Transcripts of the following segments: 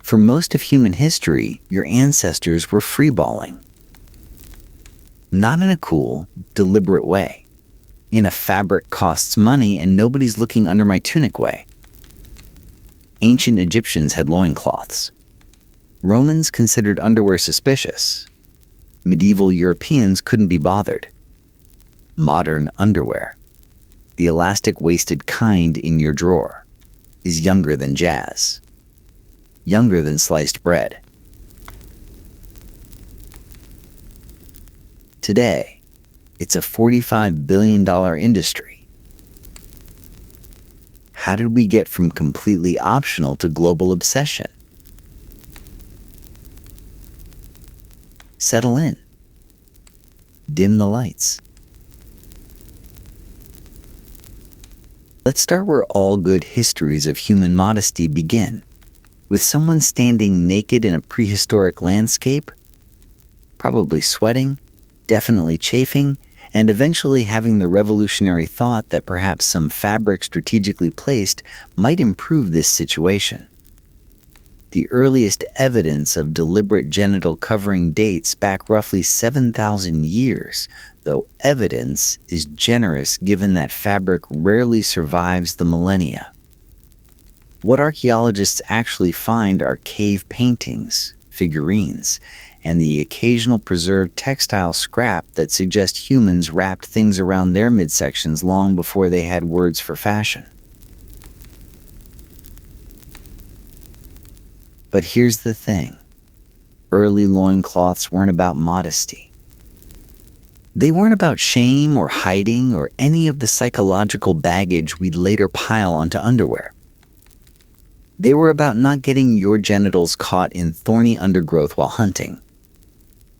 For most of human history, your ancestors were freeballing. Not in a cool, deliberate way. In a fabric costs money and nobody's looking under my tunic way. Ancient Egyptians had loincloths. Romans considered underwear suspicious. Medieval Europeans couldn't be bothered. Modern underwear, the elastic-waisted kind in your drawer, is younger than jazz. Younger than sliced bread. Today, it's a $45 billion industry. How did we get from completely optional to global obsession? Settle in. Dim the lights. Let's start where all good histories of human modesty begin, with someone standing naked in a prehistoric landscape, probably sweating, definitely chafing, and eventually having the revolutionary thought that perhaps some fabric strategically placed might improve this situation. The earliest evidence of deliberate genital covering dates back roughly 7,000 years, though evidence is generous given that fabric rarely survives the millennia. What archaeologists actually find are cave paintings, figurines, and the occasional preserved textile scrap that suggest humans wrapped things around their midsections long before they had words for fashion. But here's the thing. Early loincloths weren't about modesty. They weren't about shame or hiding or any of the psychological baggage we'd later pile onto underwear. They were about not getting your genitals caught in thorny undergrowth while hunting.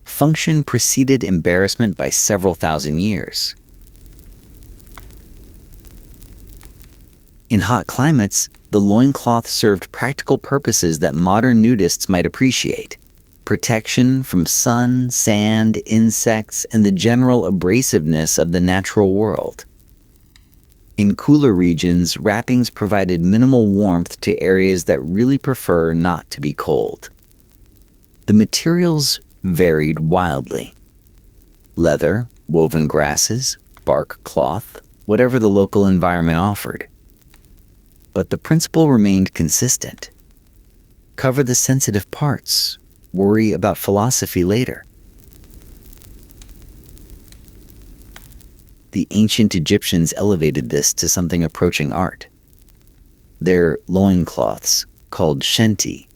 Function preceded embarrassment by several thousand years. In hot climates, the loincloth served practical purposes that modern nudists might appreciate. Protection from sun, sand, insects, and the general abrasiveness of the natural world. In cooler regions, wrappings provided minimal warmth to areas that really prefer not to be cold. The materials varied wildly. Leather, woven grasses, bark cloth, whatever the local environment offered. But the principle remained consistent. Cover the sensitive parts. Worry about philosophy later. The ancient Egyptians elevated this to something approaching art. Their loincloths, called shenti,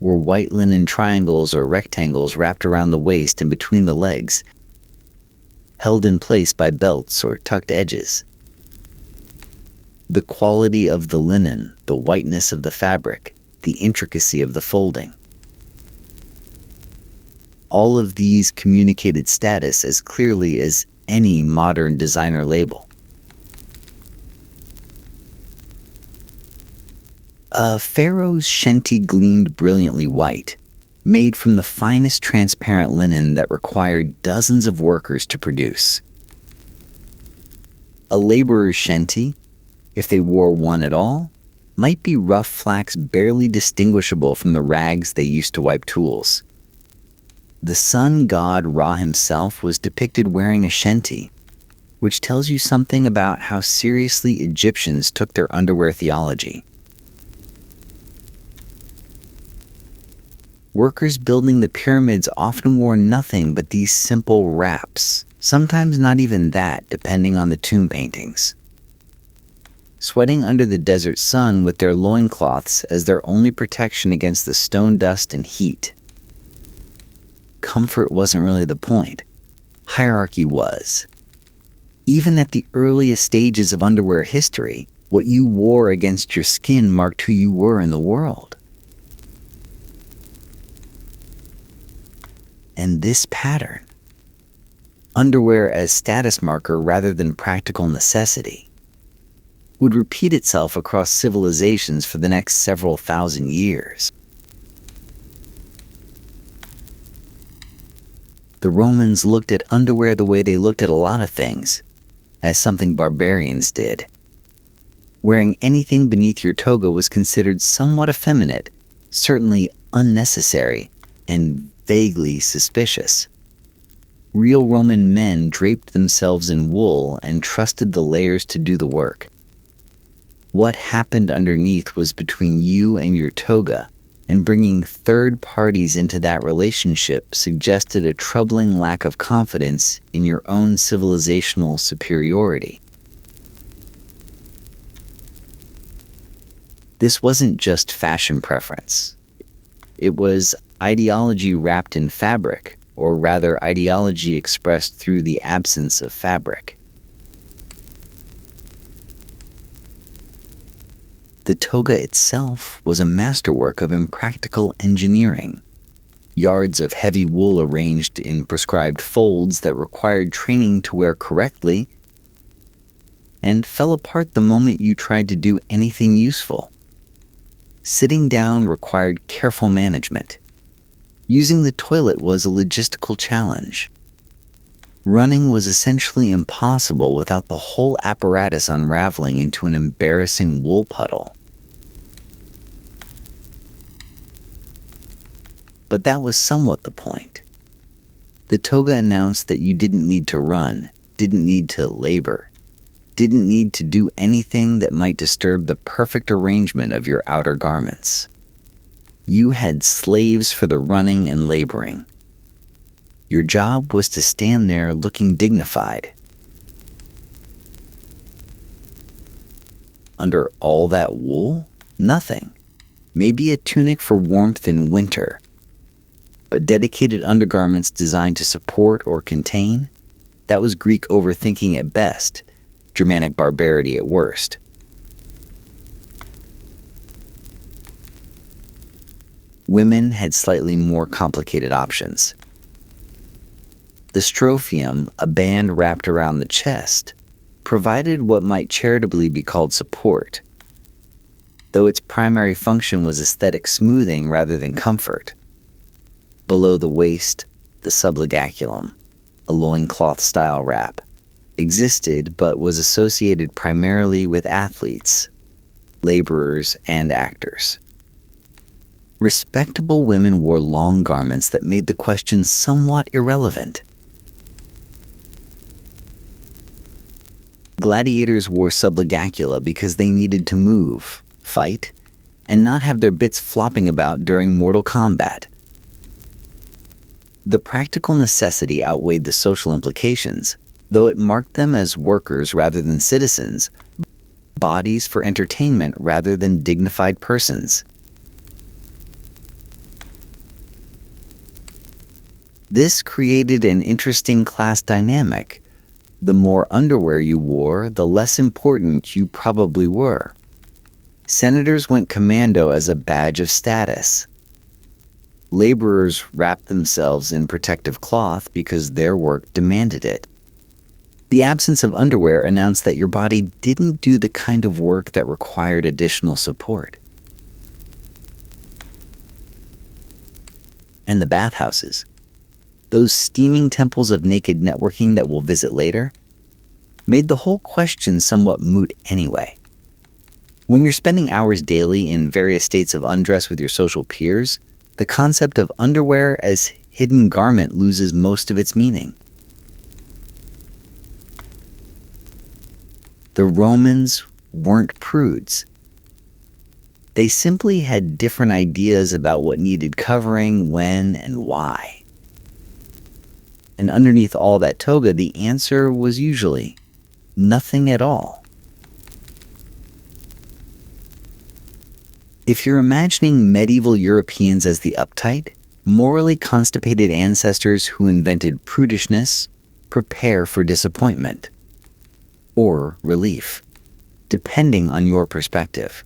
were white linen triangles or rectangles wrapped around the waist and between the legs, held in place by belts or tucked edges. The quality of the linen, the whiteness of the fabric, the intricacy of the folding. All of these communicated status as clearly as any modern designer label. A pharaoh's shenti gleamed brilliantly white, made from the finest transparent linen that required dozens of workers to produce. A laborer's shenti, if they wore one at all, might be rough flax barely distinguishable from the rags they used to wipe tools. The sun god Ra himself was depicted wearing a shenti, which tells you something about how seriously Egyptians took their underwear theology. Workers building the pyramids often wore nothing but these simple wraps, sometimes not even that, depending on the tomb paintings. Sweating under the desert sun with their loincloths as their only protection against the stone dust and heat. Comfort wasn't really the point. Hierarchy was. Even at the earliest stages of underwear history, what you wore against your skin marked who you were in the world. And this pattern, underwear as status marker rather than practical necessity, would repeat itself across civilizations for the next several thousand years. The Romans looked at underwear the way they looked at a lot of things, as something barbarians did. Wearing anything beneath your toga was considered somewhat effeminate, certainly unnecessary and vaguely suspicious. Real Roman men draped themselves in wool and trusted the layers to do the work. What happened underneath was between you and your toga, and bringing third parties into that relationship suggested a troubling lack of confidence in your own civilizational superiority. This wasn't just fashion preference. It was ideology wrapped in fabric, or rather ideology expressed through the absence of fabric. The toga itself was a masterwork of impractical engineering. Yards of heavy wool arranged in prescribed folds that required training to wear correctly, and fell apart the moment you tried to do anything useful. Sitting down required careful management. Using the toilet was a logistical challenge. Running was essentially impossible without the whole apparatus unraveling into an embarrassing wool puddle. But that was somewhat the point. The toga announced that you didn't need to run, didn't need to labor, didn't need to do anything that might disturb the perfect arrangement of your outer garments. You had slaves for the running and laboring. Your job was to stand there looking dignified. Under all that wool, nothing. Maybe a tunic for warmth in winter. But dedicated undergarments designed to support or contain? That was Greek overthinking at best, Germanic barbarity at worst. Women had slightly more complicated options. The strophium, a band wrapped around the chest, provided what might charitably be called support, though its primary function was aesthetic smoothing rather than comfort. Below the waist, the subligulum, a loincloth-style wrap, existed but was associated primarily with athletes, laborers, and actors. Respectable women wore long garments that made the question somewhat irrelevant. Gladiators wore subligula because they needed to move, fight, and not have their bits flopping about during mortal combat. The practical necessity outweighed the social implications, though it marked them as workers rather than citizens, bodies for entertainment rather than dignified persons. This created an interesting class dynamic. The more underwear you wore, the less important you probably were. Senators went commando as a badge of status. Laborers wrapped themselves in protective cloth because their work demanded it. The absence of underwear announced that your body didn't do the kind of work that required additional support. And the bathhouses, those steaming temples of naked networking that we'll visit later, made the whole question somewhat moot anyway. When you're spending hours daily in various states of undress with your social peers, the concept of underwear as hidden garment loses most of its meaning. The Romans weren't prudes. They simply had different ideas about what needed covering, when, and why. And underneath all that toga, the answer was usually nothing at all. If you're imagining medieval Europeans as the uptight, morally constipated ancestors who invented prudishness, prepare for disappointment or relief, depending on your perspective.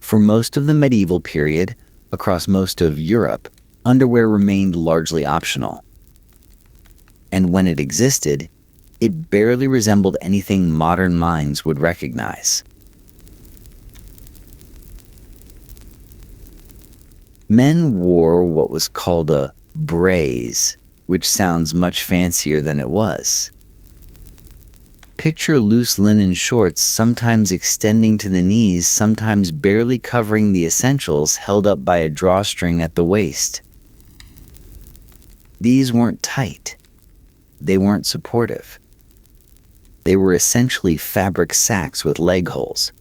For most of the medieval period, across most of Europe, underwear remained largely optional. And when it existed, it barely resembled anything modern minds would recognize. Men wore what was called a braise, which sounds much fancier than it was. Picture loose linen shorts, sometimes extending to the knees, sometimes barely covering the essentials, held up by a drawstring at the waist. These weren't tight. They weren't supportive. They were essentially fabric sacks with leg holes,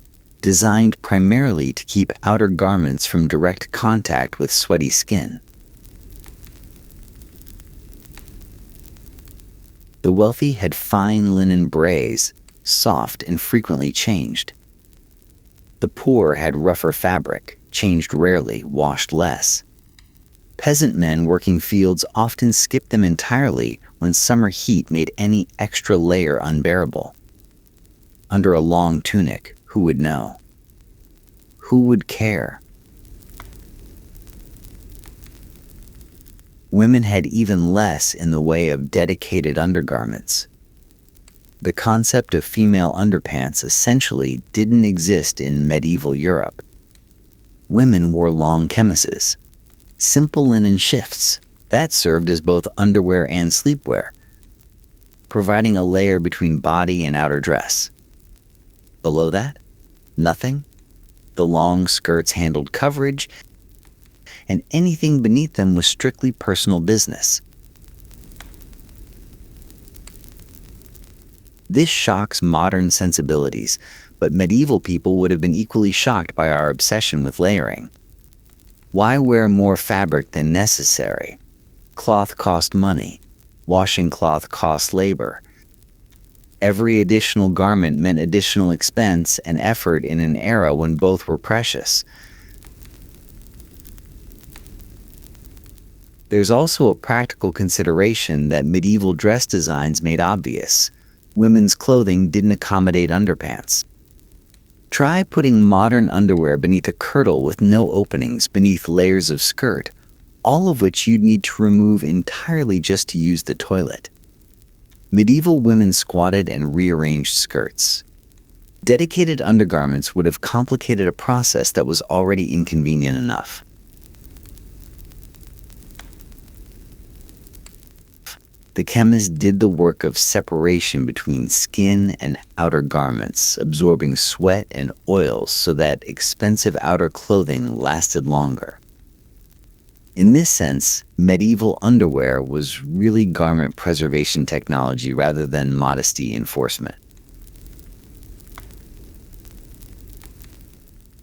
designed primarily to keep outer garments from direct contact with sweaty skin. The wealthy had fine linen braids, soft and frequently changed. The poor had rougher fabric, changed rarely, washed less. Peasant men working fields often skipped them entirely when summer heat made any extra layer unbearable. Under a long tunic, who would know? Who would care? Women had even less in the way of dedicated undergarments. The concept of female underpants essentially didn't exist in medieval Europe. Women wore long chemises, simple linen shifts that served as both underwear and sleepwear, providing a layer between body and outer dress. Below that, nothing. The long skirts handled coverage, and anything beneath them was strictly personal business. This shocks modern sensibilities, but medieval people would have been equally shocked by our obsession with layering. Why wear more fabric than necessary? Cloth cost money. Washing cloth cost labor. Every additional garment meant additional expense and effort in an era when both were precious. There's also a practical consideration that medieval dress designs made obvious. Women's clothing didn't accommodate underpants. Try putting modern underwear beneath a kirtle with no openings beneath layers of skirt, all of which you'd need to remove entirely just to use the toilet. Medieval women squatted and rearranged skirts. Dedicated undergarments would have complicated a process that was already inconvenient enough. The chemist did the work of separation between skin and outer garments, absorbing sweat and oils so that expensive outer clothing lasted longer. In this sense, medieval underwear was really garment preservation technology rather than modesty enforcement.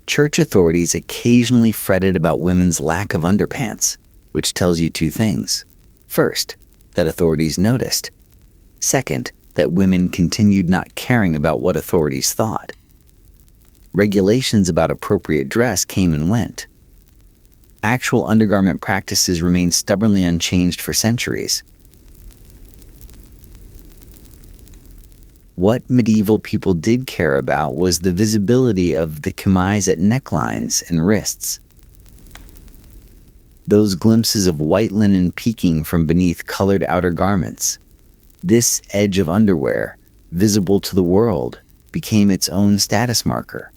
Church authorities occasionally fretted about women's lack of underpants, which tells you two things. First, that authorities noticed. Second, that women continued not caring about what authorities thought. Regulations about appropriate dress came and went. Actual undergarment practices remained stubbornly unchanged for centuries. What medieval people did care about was the visibility of the chemise at necklines and wrists. Those glimpses of white linen peeking from beneath colored outer garments. This edge of underwear, visible to the world, became its own status marker.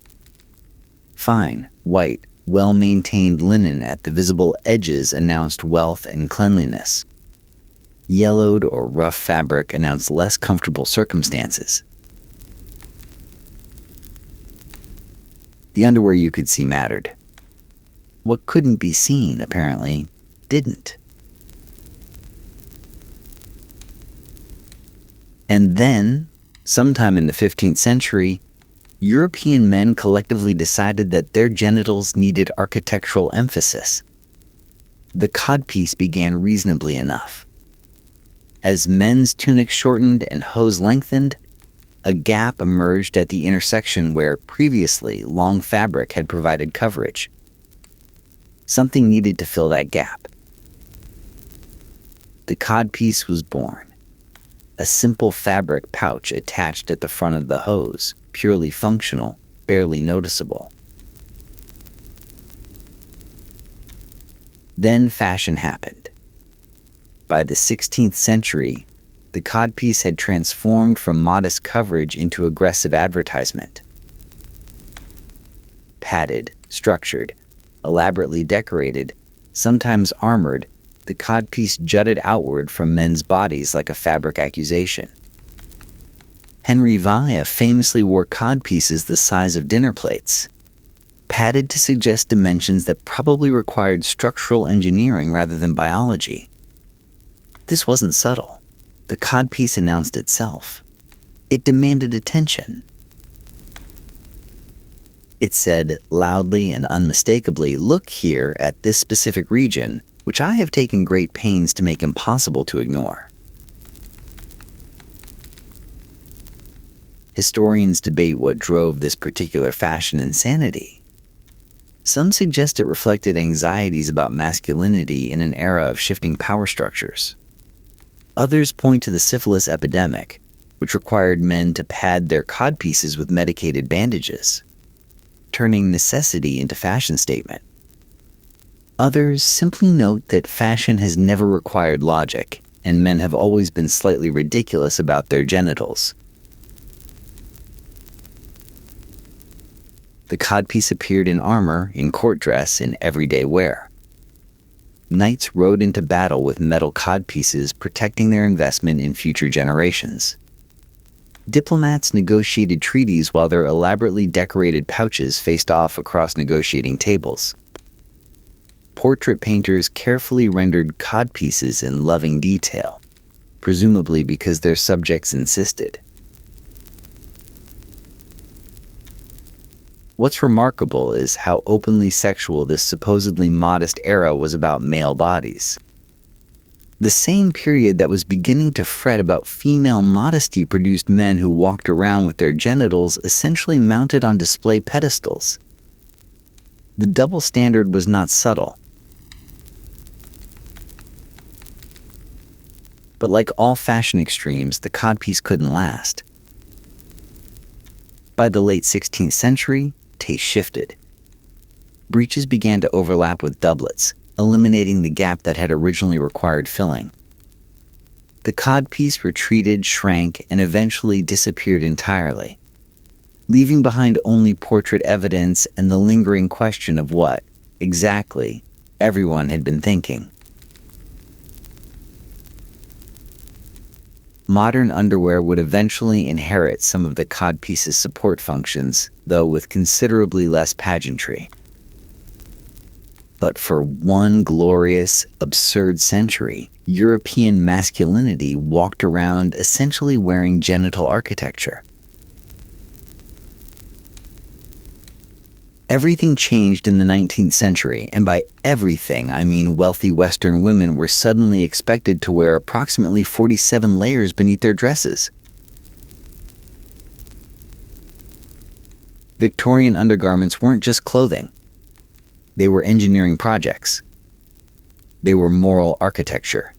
Fine, white, well-maintained linen at the visible edges announced wealth and cleanliness. Yellowed or rough fabric announced less comfortable circumstances. The underwear you could see mattered. What couldn't be seen, apparently, didn't. And then, sometime in the 15th century, European men collectively decided that their genitals needed architectural emphasis. The codpiece began reasonably enough. As men's tunics shortened and hose lengthened, a gap emerged at the intersection where previously long fabric had provided coverage. Something needed to fill that gap. The codpiece was born. A simple fabric pouch attached at the front of the hose, purely functional, barely noticeable. Then fashion happened. By the 16th century, the codpiece had transformed from modest coverage into aggressive advertisement. Padded, structured, elaborately decorated, sometimes armored, the codpiece jutted outward from men's bodies like a fabric accusation. Henry Via famously wore codpieces the size of dinner plates, padded to suggest dimensions that probably required structural engineering rather than biology. This wasn't subtle. The codpiece announced itself. It demanded attention. It said loudly and unmistakably, "Look here at this specific region, which I have taken great pains to make impossible to ignore." Historians debate what drove this particular fashion insanity. Some suggest it reflected anxieties about masculinity in an era of shifting power structures. Others point to the syphilis epidemic, which required men to pad their codpieces with medicated bandages, turning necessity into fashion statement. Others simply note that fashion has never required logic, and men have always been slightly ridiculous about their genitals. The codpiece appeared in armor, in court dress, in everyday wear. Knights rode into battle with metal codpieces, protecting their investment in future generations. Diplomats negotiated treaties while their elaborately decorated pouches faced off across negotiating tables. Portrait painters carefully rendered codpieces in loving detail, presumably because their subjects insisted. What's remarkable is how openly sexual this supposedly modest era was about male bodies. The same period that was beginning to fret about female modesty produced men who walked around with their genitals essentially mounted on display pedestals. The double standard was not subtle. But like all fashion extremes, the codpiece couldn't last. By the late 16th century, taste shifted. Breeches began to overlap with doublets, eliminating the gap that had originally required filling. The codpiece retreated, shrank, and eventually disappeared entirely, leaving behind only portrait evidence and the lingering question of what, exactly, everyone had been thinking. Modern underwear would eventually inherit some of the codpiece's support functions, though with considerably less pageantry. But for one glorious, absurd century, European masculinity walked around essentially wearing genital architecture. Everything changed in the 19th century, and by everything, I mean wealthy Western women were suddenly expected to wear approximately 47 layers beneath their dresses. Victorian undergarments weren't just clothing. They were engineering projects. They were moral architecture.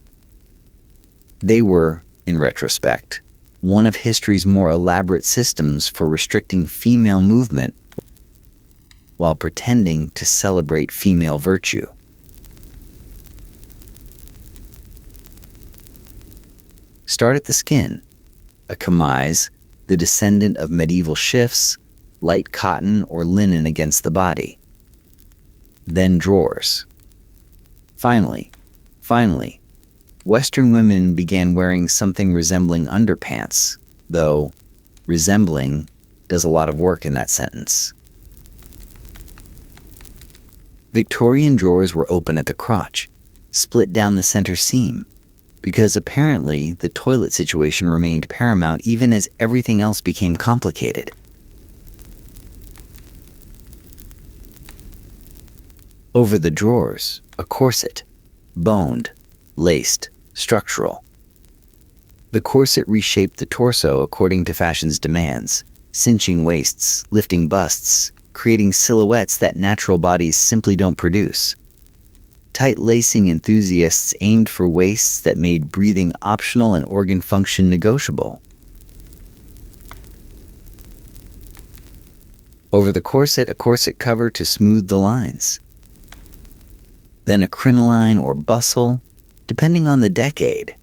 They were, in retrospect, one of history's more elaborate systems for restricting female movement while pretending to celebrate female virtue. Start at the skin. A chemise, the descendant of medieval shifts, light cotton or linen against the body. Then drawers. Finally, Western women began wearing something resembling underpants, though resembling does a lot of work in that sentence. Victorian drawers were open at the crotch, split down the center seam, because apparently the toilet situation remained paramount even as everything else became complicated. Over the drawers, a corset, boned, laced, structural. The corset reshaped the torso according to fashion's demands, cinching waists, lifting busts, creating silhouettes that natural bodies simply don't produce. Tight lacing enthusiasts aimed for waists that made breathing optional and organ function negotiable. Over the corset, a corset cover to smooth the lines. Then a crinoline or bustle, depending on the decade.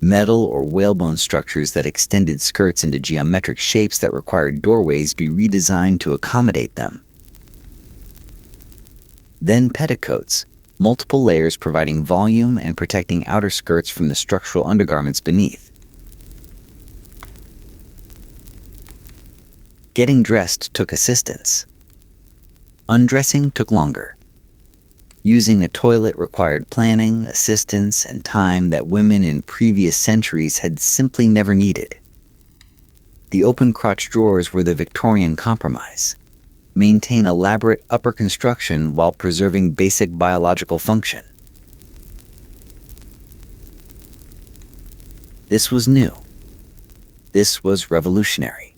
Metal or whalebone structures that extended skirts into geometric shapes that required doorways be redesigned to accommodate them. Then petticoats, multiple layers providing volume and protecting outer skirts from the structural undergarments beneath. Getting dressed took assistance. Undressing took longer. Using a toilet required planning, assistance, and time that women in previous centuries had simply never needed. The open crotch drawers were the Victorian compromise. Maintain elaborate upper construction while preserving basic biological function. This was new. This was revolutionary.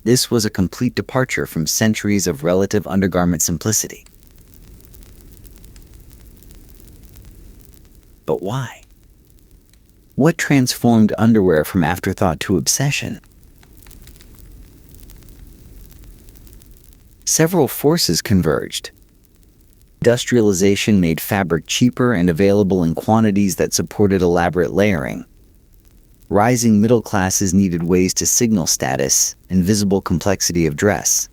This was a complete departure from centuries of relative undergarment simplicity. But why? What transformed underwear from afterthought to obsession? Several forces converged. Industrialization made fabric cheaper and available in quantities that supported elaborate layering. Rising middle classes needed ways to signal status and visible complexity of dress.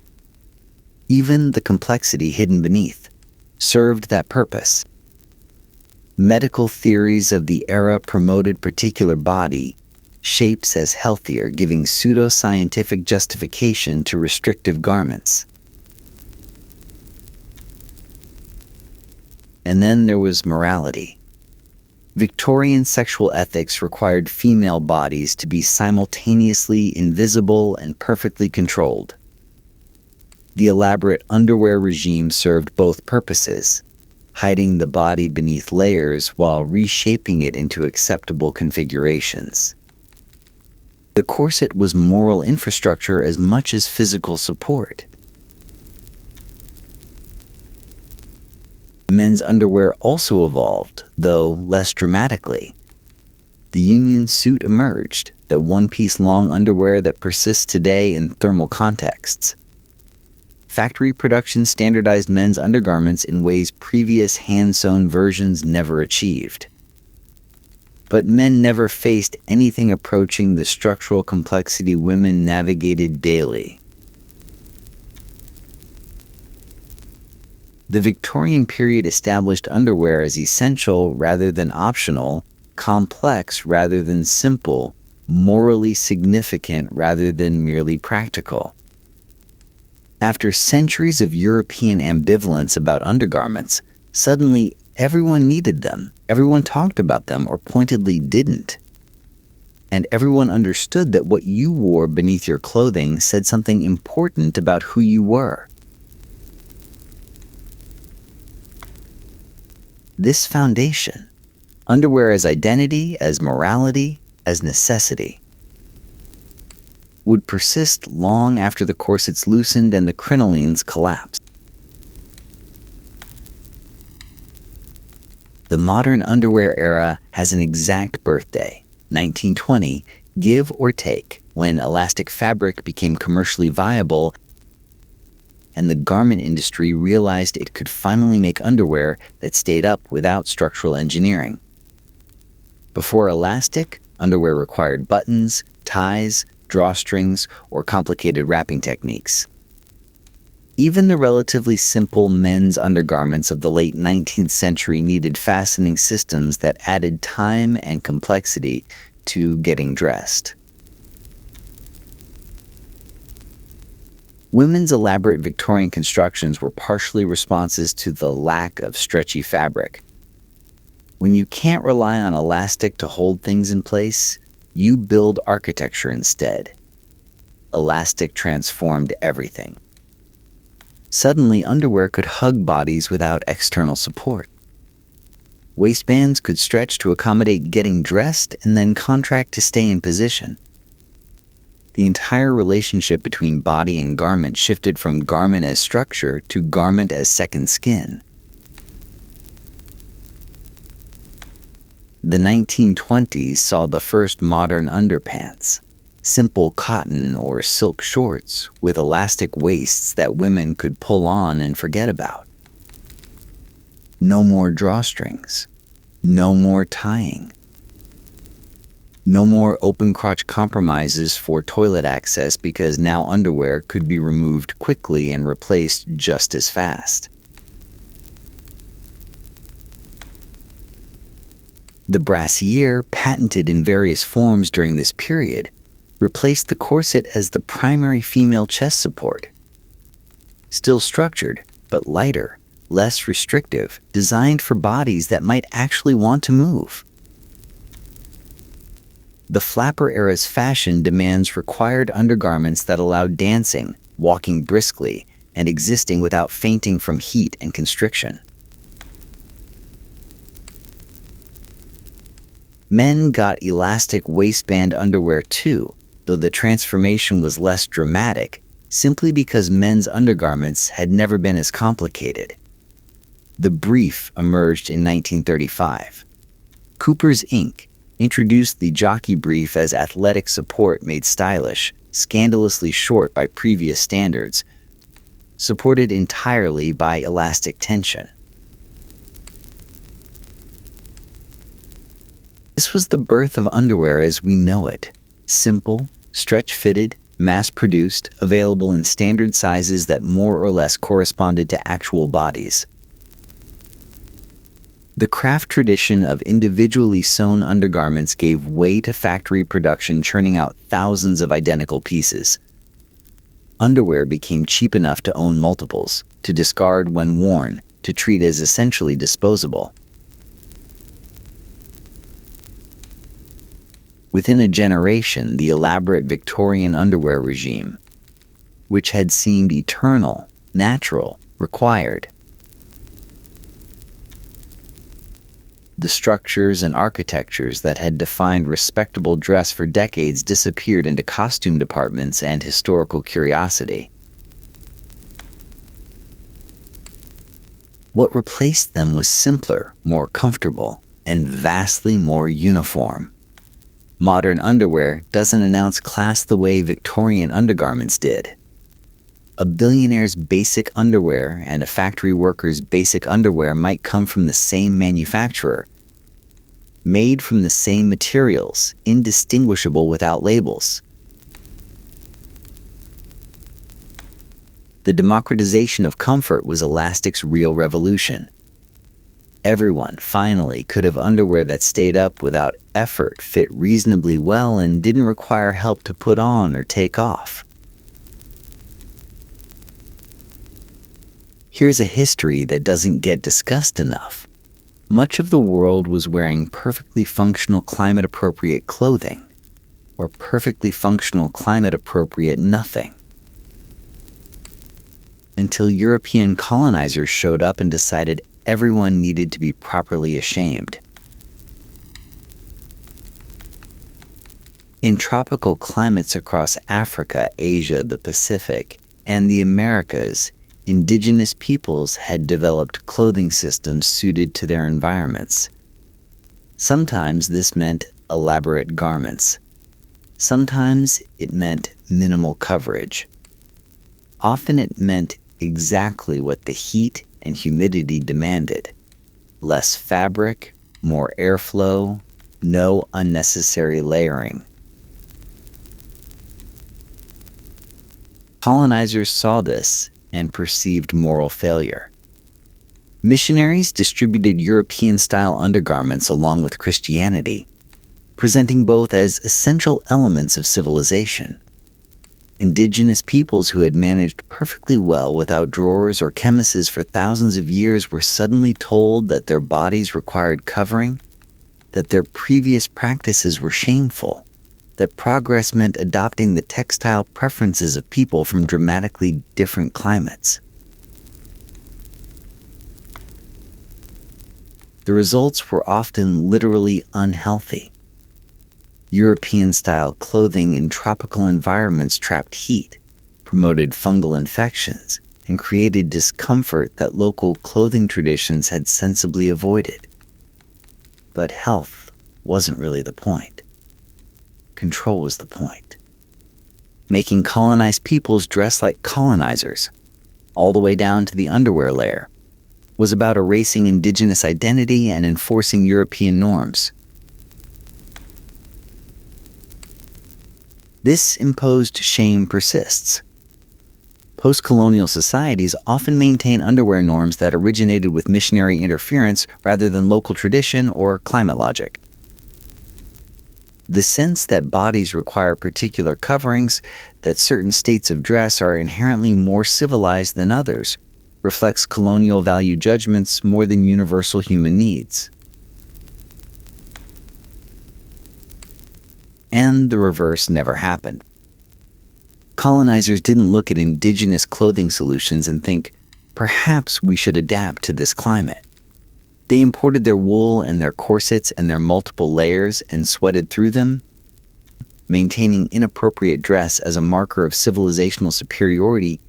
Even the complexity hidden beneath served that purpose. Medical theories of the era promoted particular body shapes as healthier, giving pseudo-scientific justification to restrictive garments. And then there was morality. Victorian sexual ethics required female bodies to be simultaneously invisible and perfectly controlled. The elaborate underwear regime served both purposes, hiding the body beneath layers while reshaping it into acceptable configurations. The corset was moral infrastructure as much as physical support. Men's underwear also evolved, though less dramatically. The union suit emerged, that one-piece long underwear that persists today in thermal contexts. Factory production standardized men's undergarments in ways previous hand-sewn versions never achieved. But men never faced anything approaching the structural complexity women navigated daily. The Victorian period established underwear as essential rather than optional, complex rather than simple, morally significant rather than merely practical. After centuries of European ambivalence about undergarments, suddenly everyone needed them, everyone talked about them or pointedly didn't. And everyone understood that what you wore beneath your clothing said something important about who you were. This foundation, underwear as identity, as morality, as necessity, would persist long after the corsets loosened and the crinolines collapsed. The modern underwear era has an exact birthday, 1920, give or take, when elastic fabric became commercially viable and the garment industry realized it could finally make underwear that stayed up without structural engineering. Before elastic, underwear required buttons, ties, drawstrings, or complicated wrapping techniques. Even the relatively simple men's undergarments of the late 19th century needed fastening systems that added time and complexity to getting dressed. Women's elaborate Victorian constructions were partially responses to the lack of stretchy fabric. When you can't rely on elastic to hold things in place, you build architecture instead. Elastic transformed everything. Suddenly, underwear could hug bodies without external support. Waistbands could stretch to accommodate getting dressed and then contract to stay in position. The entire relationship between body and garment shifted from garment as structure to garment as second skin. The 1920s saw the first modern underpants, simple cotton or silk shorts with elastic waists that women could pull on and forget about. No more drawstrings. No more tying. No more open crotch compromises for toilet access because now underwear could be removed quickly and replaced just as fast. The brassiere, patented in various forms during this period, replaced the corset as the primary female chest support. Still structured, but lighter, less restrictive, designed for bodies that might actually want to move. The flapper era's fashion demands required undergarments that allowed dancing, walking briskly, and existing without fainting from heat and constriction. Men got elastic waistband underwear too, though the transformation was less dramatic, simply because men's undergarments had never been as complicated. The brief emerged in 1935. Cooper's Inc. introduced the jockey brief as athletic support made stylish, scandalously short by previous standards, supported entirely by elastic tension. This was the birth of underwear as we know it. Simple, stretch-fitted, mass-produced, available in standard sizes that more or less corresponded to actual bodies. The craft tradition of individually sewn undergarments gave way to factory production churning out thousands of identical pieces. Underwear became cheap enough to own multiples, to discard when worn, to treat as essentially disposable. Within a generation, the elaborate Victorian underwear regime, which had seemed eternal, natural, required. The structures and architectures that had defined respectable dress for decades disappeared into costume departments and historical curiosity. What replaced them was simpler, more comfortable, and vastly more uniform. Modern underwear doesn't announce class the way Victorian undergarments did. A billionaire's basic underwear and a factory worker's basic underwear might come from the same manufacturer, made from the same materials, indistinguishable without labels. The democratization of comfort was elastic's real revolution. Everyone, finally, could have underwear that stayed up without effort, fit reasonably well, and didn't require help to put on or take off. Here's a history that doesn't get discussed enough. Much of the world was wearing perfectly functional climate-appropriate clothing, or perfectly functional climate-appropriate nothing. Until European colonizers showed up and decided everyone needed to be properly ashamed. In tropical climates across Africa, Asia, the Pacific, and the Americas, indigenous peoples had developed clothing systems suited to their environments. Sometimes this meant elaborate garments. Sometimes it meant minimal coverage. Often it meant exactly what the heat and humidity demanded. Less fabric, more airflow, no unnecessary layering. Colonizers saw this and perceived moral failure. Missionaries distributed European-style undergarments along with Christianity, presenting both as essential elements of civilization. Indigenous peoples who had managed perfectly well without drawers or chemises for thousands of years were suddenly told that their bodies required covering, that their previous practices were shameful, that progress meant adopting the textile preferences of people from dramatically different climates. The results were often literally unhealthy. European-style clothing in tropical environments trapped heat, promoted fungal infections, and created discomfort that local clothing traditions had sensibly avoided. But health wasn't really the point. Control was the point. Making colonized peoples dress like colonizers, all the way down to the underwear layer, was about erasing indigenous identity and enforcing European norms. This imposed shame persists. Post-colonial societies often maintain underwear norms that originated with missionary interference rather than local tradition or climate logic. The sense that bodies require particular coverings, that certain states of dress are inherently more civilized than others, reflects colonial value judgments more than universal human needs. And the reverse never happened. Colonizers didn't look at indigenous clothing solutions and think, perhaps we should adapt to this climate. They imported their wool and their corsets and their multiple layers and sweated through them, maintaining inappropriate dress as a marker of civilizational superiority,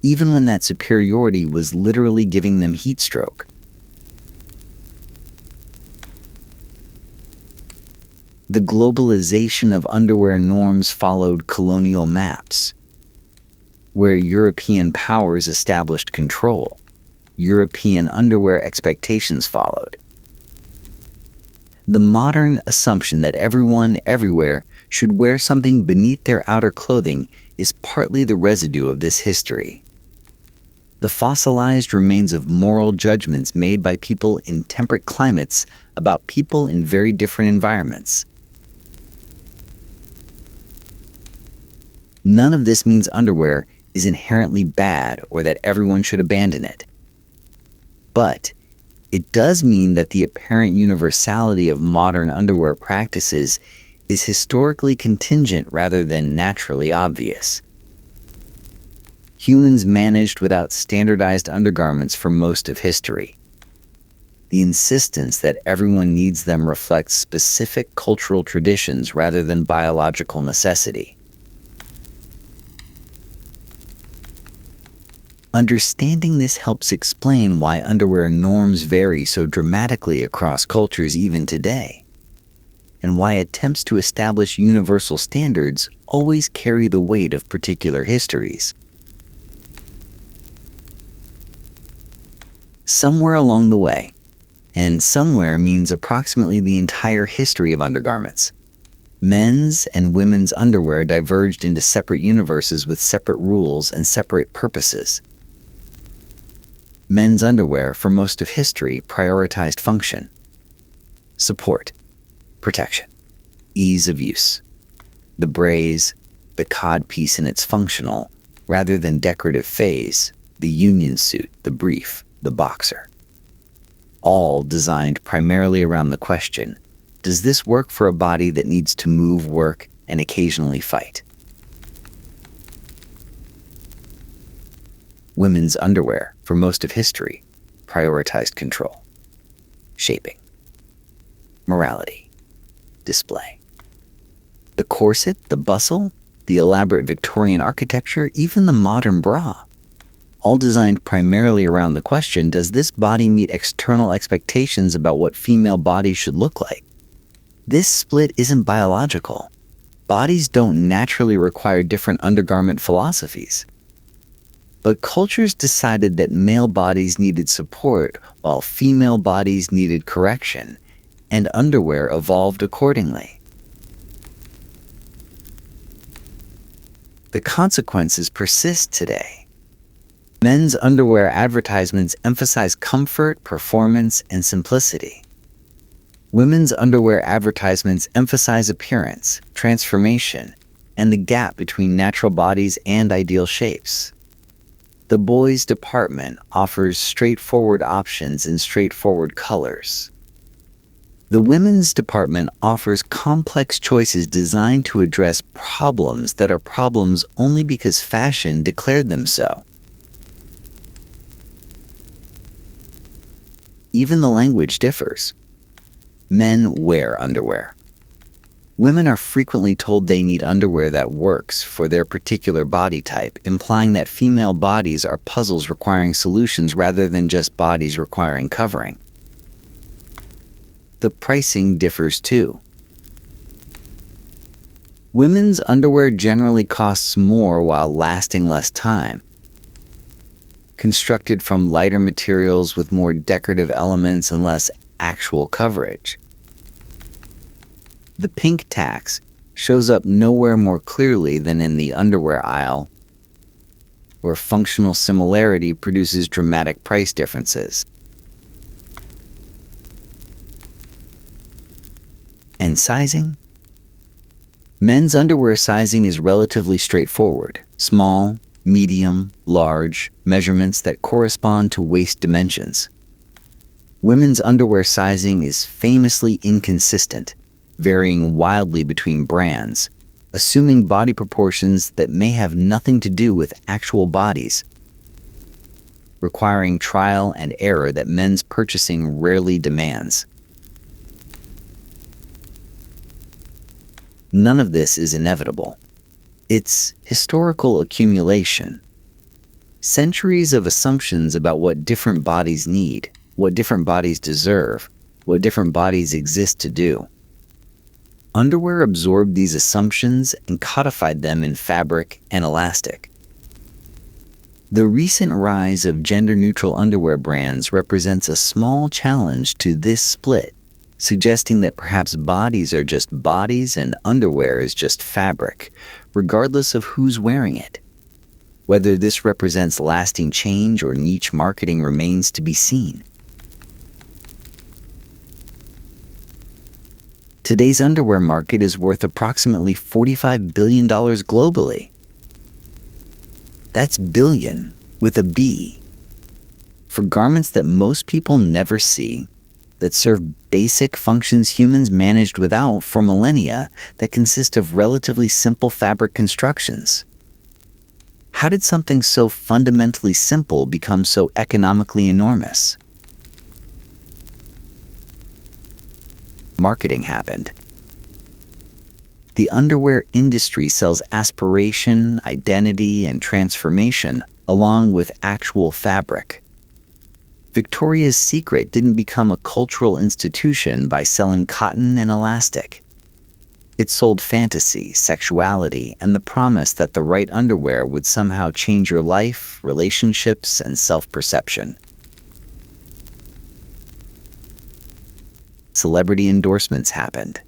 even when that superiority was literally giving them heat stroke. The globalization of underwear norms followed colonial maps, where European powers established control. European underwear expectations followed. The modern assumption that everyone, everywhere, should wear something beneath their outer clothing is partly the residue of this history. The fossilized remains of moral judgments made by people in temperate climates about people in very different environments. None of this means underwear is inherently bad or that everyone should abandon it. But it does mean that the apparent universality of modern underwear practices is historically contingent rather than naturally obvious. Humans managed without standardized undergarments for most of history. The insistence that everyone needs them reflects specific cultural traditions rather than biological necessity. Understanding this helps explain why underwear norms vary so dramatically across cultures even today, and why attempts to establish universal standards always carry the weight of particular histories. Somewhere along the way, and somewhere means approximately the entire history of undergarments, men's and women's underwear diverged into separate universes with separate rules and separate purposes. Men's underwear, for most of history, prioritized function, support, protection, ease of use. The braise, the codpiece in its functional, rather than decorative phase, the union suit, the brief, the boxer. All designed primarily around the question, does this work for a body that needs to move, work, and occasionally fight? Women's underwear, for most of history, prioritized control, shaping, morality, display. The corset, the bustle, the elaborate Victorian architecture, even the modern bra, all designed primarily around the question, does this body meet external expectations about what female bodies should look like? This split isn't biological. Bodies don't naturally require different undergarment philosophies. But cultures decided that male bodies needed support while female bodies needed correction, and underwear evolved accordingly. The consequences persist today. Men's underwear advertisements emphasize comfort, performance, and simplicity. Women's underwear advertisements emphasize appearance, transformation, and the gap between natural bodies and ideal shapes. The boys' department offers straightforward options in straightforward colors. The women's department offers complex choices designed to address problems that are problems only because fashion declared them so. Even the language differs. Men wear underwear. Women are frequently told they need underwear that works for their particular body type, implying that female bodies are puzzles requiring solutions rather than just bodies requiring covering. The pricing differs too. Women's underwear generally costs more while lasting less time. Constructed from lighter materials with more decorative elements and less actual coverage. The pink tax shows up nowhere more clearly than in the underwear aisle, where functional similarity produces dramatic price differences. And sizing? Men's underwear sizing is relatively straightforward: small, medium, large, measurements that correspond to waist dimensions. Women's underwear sizing is famously inconsistent, varying wildly between brands, assuming body proportions that may have nothing to do with actual bodies, requiring trial and error that men's purchasing rarely demands. None of this is inevitable. It's historical accumulation. Centuries of assumptions about what different bodies need, what different bodies deserve, what different bodies exist to do. Underwear absorbed these assumptions and codified them in fabric and elastic. The recent rise of gender-neutral underwear brands represents a small challenge to this split, suggesting that perhaps bodies are just bodies and underwear is just fabric, regardless of who's wearing it. Whether this represents lasting change or niche marketing remains to be seen. Today's underwear market is worth approximately $45 billion globally. That's billion with a B. For garments that most people never see, that serve basic functions humans managed without for millennia, that consist of relatively simple fabric constructions. How did something so fundamentally simple become so economically enormous? Marketing happened. The underwear industry sells aspiration, identity, and transformation, along with actual fabric. Victoria's Secret didn't become a cultural institution by selling cotton and elastic. It sold fantasy, sexuality, and the promise that the right underwear would somehow change your life, relationships, and self-perception. Celebrity endorsements happened.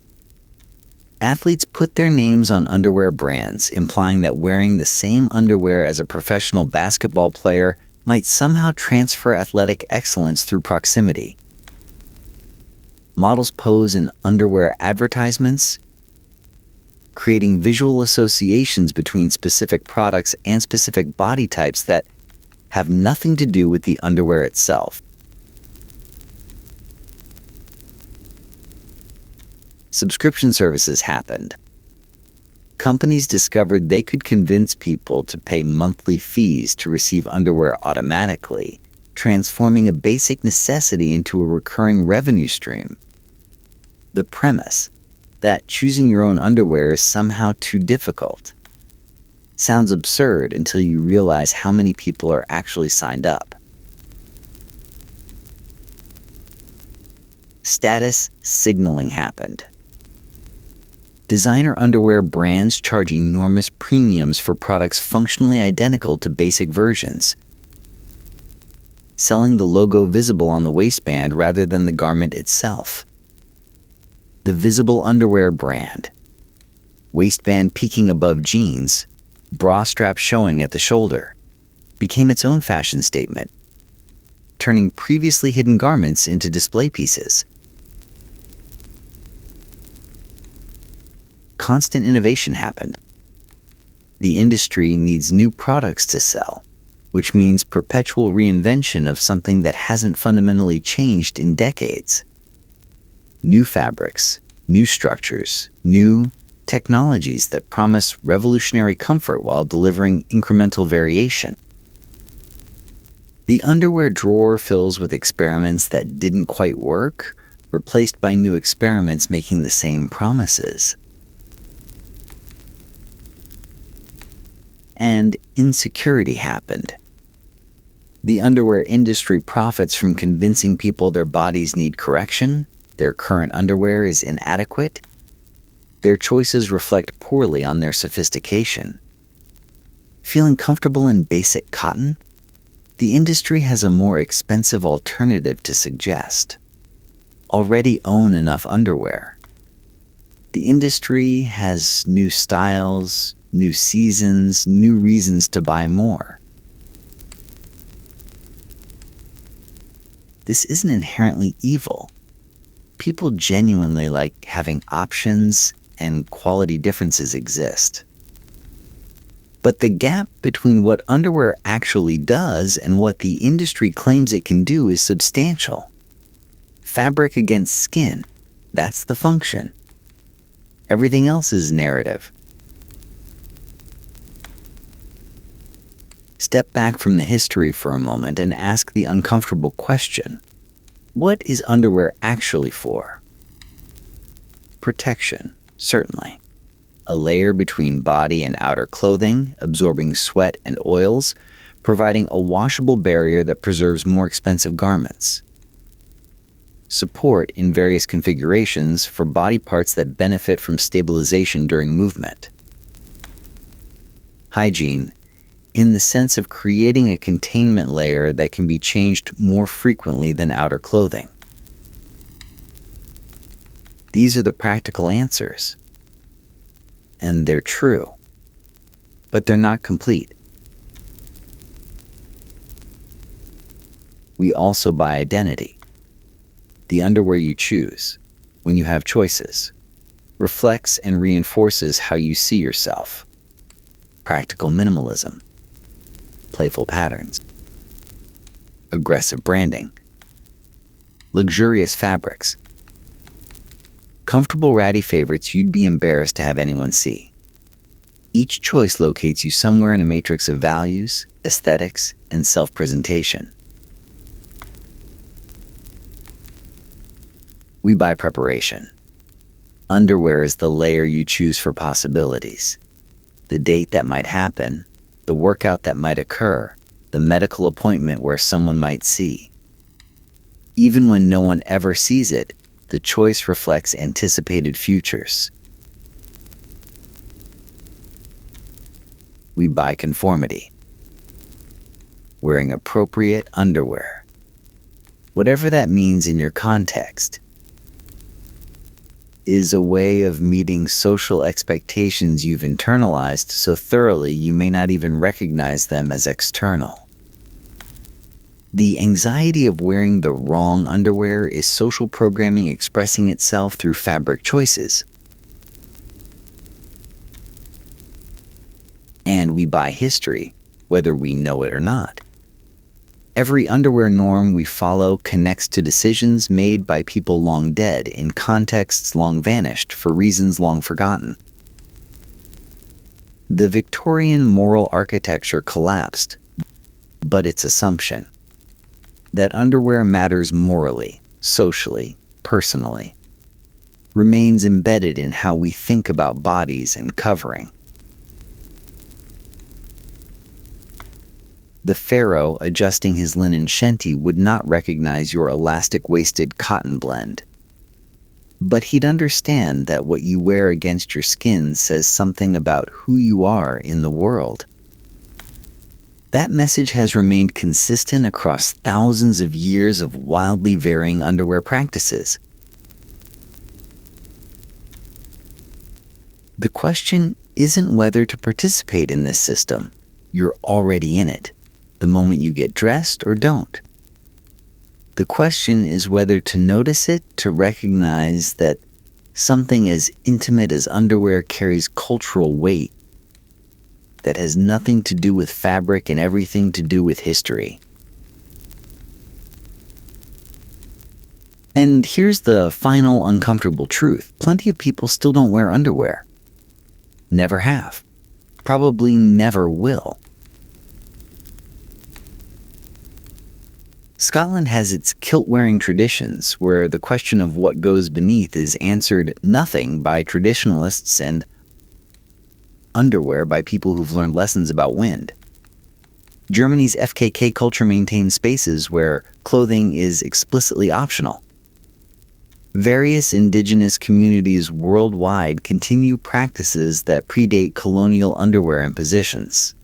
Athletes put their names on underwear brands, implying that wearing the same underwear as a professional basketball player might somehow transfer athletic excellence through proximity. Models pose in underwear advertisements, creating visual associations between specific products and specific body types that have nothing to do with the underwear itself. Subscription services happened. Companies discovered they could convince people to pay monthly fees to receive underwear automatically, transforming a basic necessity into a recurring revenue stream. The premise that choosing your own underwear is somehow too difficult sounds absurd until you realize how many people are actually signed up. Status signaling happened. Designer underwear brands charge enormous premiums for products functionally identical to basic versions, selling the logo visible on the waistband rather than the garment itself. The visible underwear brand, waistband peeking above jeans, bra strap showing at the shoulder, became its own fashion statement, turning previously hidden garments into display pieces. Constant innovation happened. The industry needs new products to sell, which means perpetual reinvention of something that hasn't fundamentally changed in decades. New fabrics, new structures, new technologies that promise revolutionary comfort while delivering incremental variation. The underwear drawer fills with experiments that didn't quite work, replaced by new experiments making the same promises. And insecurity happened. The underwear industry profits from convincing people their bodies need correction, their current underwear is inadequate, their choices reflect poorly on their sophistication. Feeling comfortable in basic cotton? The industry has a more expensive alternative to suggest. Already own enough underwear. The industry has new styles, new seasons, new reasons to buy more. This isn't inherently evil. People genuinely like having options, and quality differences exist. But the gap between what underwear actually does and what the industry claims it can do is substantial. Fabric against skin, that's the function. Everything else is narrative. Step back from the history for a moment and ask the uncomfortable question. What is underwear actually for? Protection, certainly. A layer between body and outer clothing, absorbing sweat and oils, providing a washable barrier that preserves more expensive garments. Support in various configurations for body parts that benefit from stabilization during movement. Hygiene, in the sense of creating a containment layer that can be changed more frequently than outer clothing. These are the practical answers. And they're true. But they're not complete. We also buy identity. The underwear you choose, when you have choices, reflects and reinforces how you see yourself. Practical minimalism. Playful patterns. Aggressive branding. Luxurious fabrics. Comfortable ratty favorites you'd be embarrassed to have anyone see. Each choice locates you somewhere in a matrix of values, aesthetics, and self-presentation. We buy preparation. Underwear is the layer you choose for possibilities. The date that might happen, the workout that might occur, the medical appointment where someone might see. Even when no one ever sees it, the choice reflects anticipated futures. We buy conformity. Wearing appropriate underwear. Whatever that means in your context, is a way of meeting social expectations you've internalized so thoroughly you may not even recognize them as external. The anxiety of wearing the wrong underwear is social programming expressing itself through fabric choices. And we buy history, whether we know it or not. Every underwear norm we follow connects to decisions made by people long dead in contexts long vanished for reasons long forgotten. The Victorian moral architecture collapsed, but its assumption that underwear matters morally, socially, personally, remains embedded in how we think about bodies and covering. The pharaoh adjusting his linen shenty would not recognize your elastic-waisted cotton blend. But he'd understand that what you wear against your skin says something about who you are in the world. That message has remained consistent across thousands of years of wildly varying underwear practices. The question isn't whether to participate in this system. You're already in it, the moment you get dressed or don't. The question is whether to notice it, to recognize that something as intimate as underwear carries cultural weight that has nothing to do with fabric and everything to do with history. And here's the final uncomfortable truth. Plenty of people still don't wear underwear. Never have. Probably never will. Scotland has its kilt-wearing traditions, where the question of what goes beneath is answered nothing by traditionalists and underwear by people who've learned lessons about wind. Germany's FKK culture maintains spaces where clothing is explicitly optional. Various indigenous communities worldwide continue practices that predate colonial underwear impositions.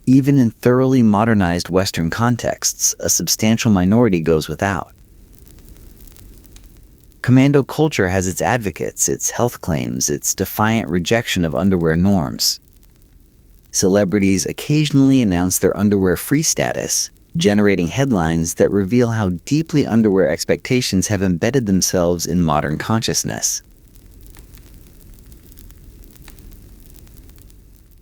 Even in thoroughly modernized Western contexts, a substantial minority goes without. Commando culture has its advocates, its health claims, its defiant rejection of underwear norms. Celebrities occasionally announce their underwear-free status, generating headlines that reveal how deeply underwear expectations have embedded themselves in modern consciousness.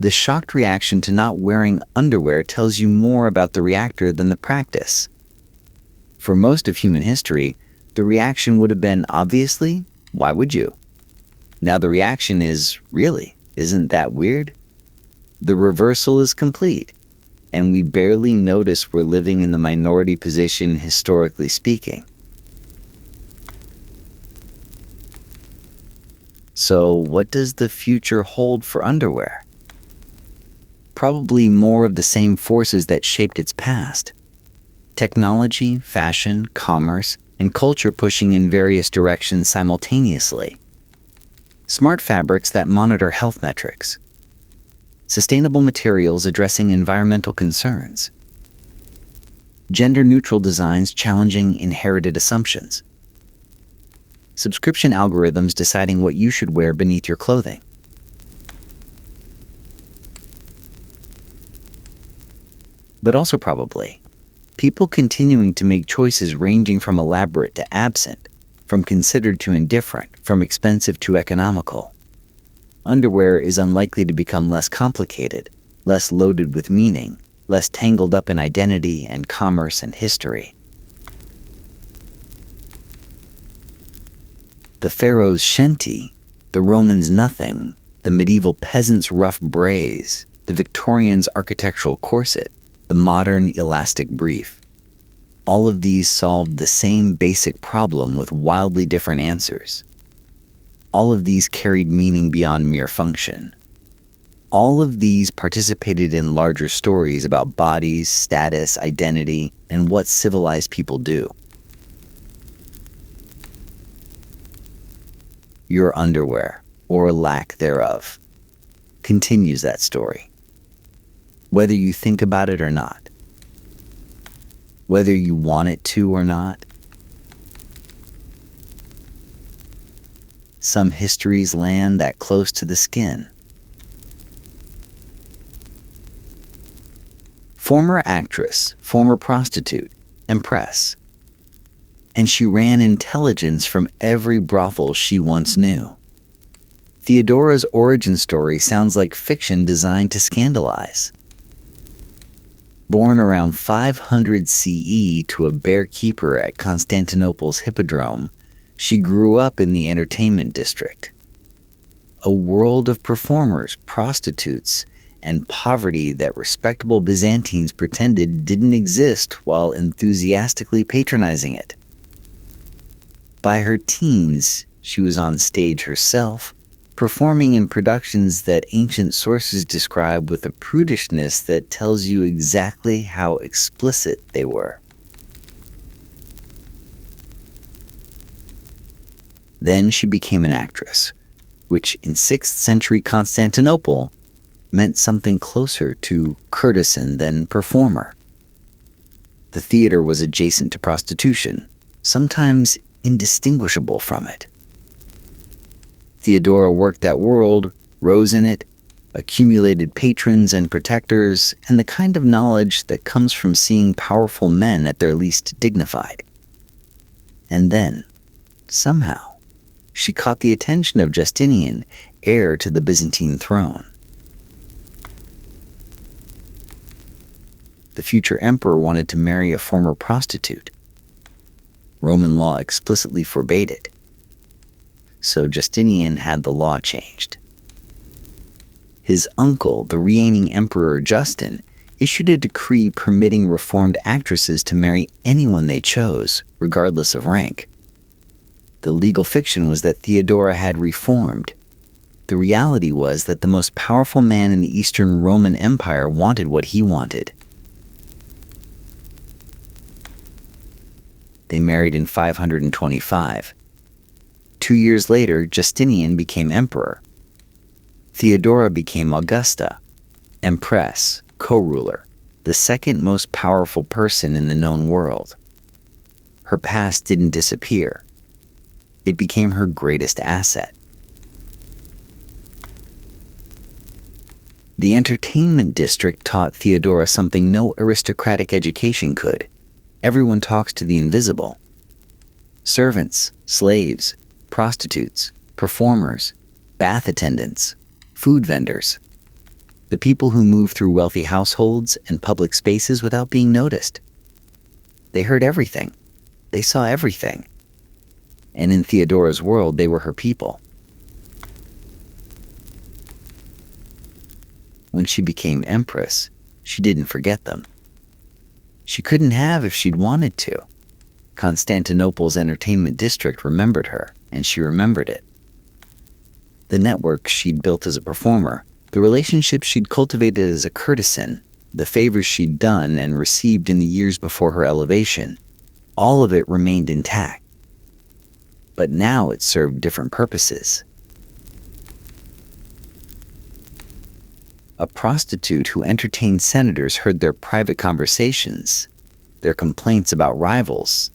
The shocked reaction to not wearing underwear tells you more about the reactor than the practice. For most of human history, the reaction would have been, obviously, why would you? Now the reaction is, really, isn't that weird? The reversal is complete, and we barely notice we're living in the minority position historically speaking. So what does the future hold for underwear? Probably more of the same forces that shaped its past. Technology, fashion, commerce, and culture pushing in various directions simultaneously. Smart fabrics that monitor health metrics. Sustainable materials addressing environmental concerns. Gender-neutral designs challenging inherited assumptions. Subscription algorithms deciding what you should wear beneath your clothing. But also probably, people continuing to make choices ranging from elaborate to absent, from considered to indifferent, from expensive to economical. Underwear is unlikely to become less complicated, less loaded with meaning, less tangled up in identity and commerce and history. The pharaoh's shenty, the Romans' nothing, the medieval peasant's rough braise, the Victorian's architectural corset, the modern elastic brief. All of these solved the same basic problem with wildly different answers. All of these carried meaning beyond mere function. All of these participated in larger stories about bodies, status, identity, and what civilized people do. Your underwear, or lack thereof, continues that story. Whether you think about it or not. Whether you want it to or not. Some histories land that close to the skin. Former actress, former prostitute, empress. And she ran intelligence from every brothel she once knew. Theodora's origin story sounds like fiction designed to scandalize. Born around 500 CE to a bear-keeper at Constantinople's Hippodrome, she grew up in the entertainment district. A world of performers, prostitutes, and poverty that respectable Byzantines pretended didn't exist while enthusiastically patronizing it. By her teens, she was on stage herself, performing in productions that ancient sources describe with a prudishness that tells you exactly how explicit they were. Then she became an actress, which in 6th century Constantinople meant something closer to courtesan than performer. The theater was adjacent to prostitution, sometimes indistinguishable from it. Theodora worked that world, rose in it, accumulated patrons and protectors, and the kind of knowledge that comes from seeing powerful men at their least dignified. And then, somehow, she caught the attention of Justinian, heir to the Byzantine throne. The future emperor wanted to marry a former prostitute. Roman law explicitly forbade it. So Justinian had the law changed. His uncle, the reigning emperor Justin, issued a decree permitting reformed actresses to marry anyone they chose, regardless of rank. The legal fiction was that Theodora had reformed. The reality was that the most powerful man in the Eastern Roman Empire wanted what he wanted. They married in 525. 2 years later, Justinian became emperor. Theodora became Augusta, empress, co-ruler, the second most powerful person in the known world. Her past didn't disappear. It became her greatest asset. The entertainment district taught Theodora something no aristocratic education could. Everyone talks to the invisible. Servants, slaves, prostitutes, performers, bath attendants, food vendors. The people who move through wealthy households and public spaces without being noticed. They heard everything. They saw everything. And in Theodora's world, they were her people. When she became empress, she didn't forget them. She couldn't have if she'd wanted to. Constantinople's entertainment district remembered her, and she remembered it. The network she'd built as a performer, the relationships she'd cultivated as a courtesan, the favors she'd done and received in the years before her elevation, all of it remained intact. But now it served different purposes. A prostitute who entertained senators heard their private conversations, their complaints about rivals,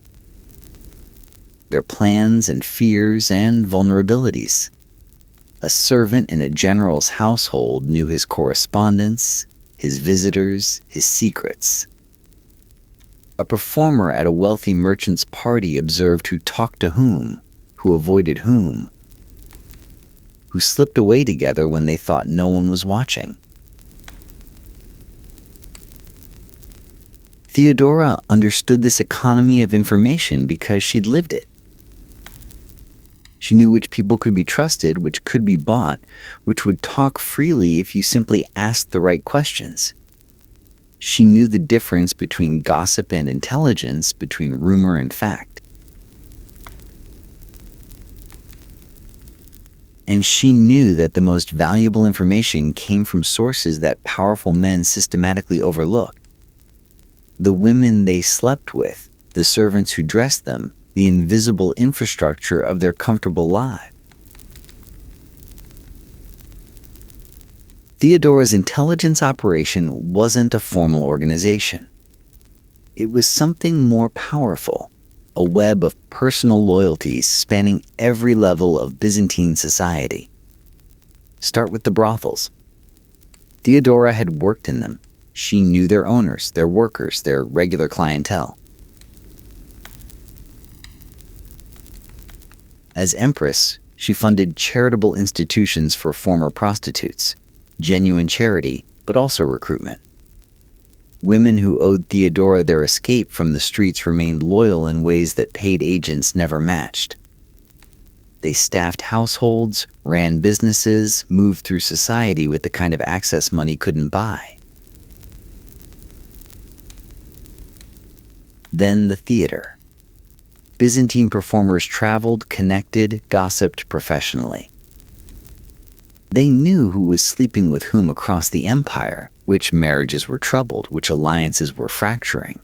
their plans and fears and vulnerabilities. A servant in a general's household knew his correspondence, his visitors, his secrets. A performer at a wealthy merchant's party observed who talked to whom, who avoided whom, who slipped away together when they thought no one was watching. Theodora understood this economy of information because she'd lived it. She knew which people could be trusted, which could be bought, which would talk freely if you simply asked the right questions. She knew the difference between gossip and intelligence, between rumor and fact. And she knew that the most valuable information came from sources that powerful men systematically overlooked. The women they slept with, the servants who dressed them, the invisible infrastructure of their comfortable lives. Theodora's intelligence operation wasn't a formal organization. It was something more powerful, a web of personal loyalties spanning every level of Byzantine society. Start with the brothels. Theodora had worked in them. She knew their owners, their workers, their regular clientele. As empress, she funded charitable institutions for former prostitutes, genuine charity, but also recruitment. Women who owed Theodora their escape from the streets remained loyal in ways that paid agents never matched. They staffed households, ran businesses, moved through society with the kind of access money couldn't buy. Then the theater. Byzantine performers traveled, connected, gossiped professionally. They knew who was sleeping with whom across the empire, which marriages were troubled, which alliances were fracturing.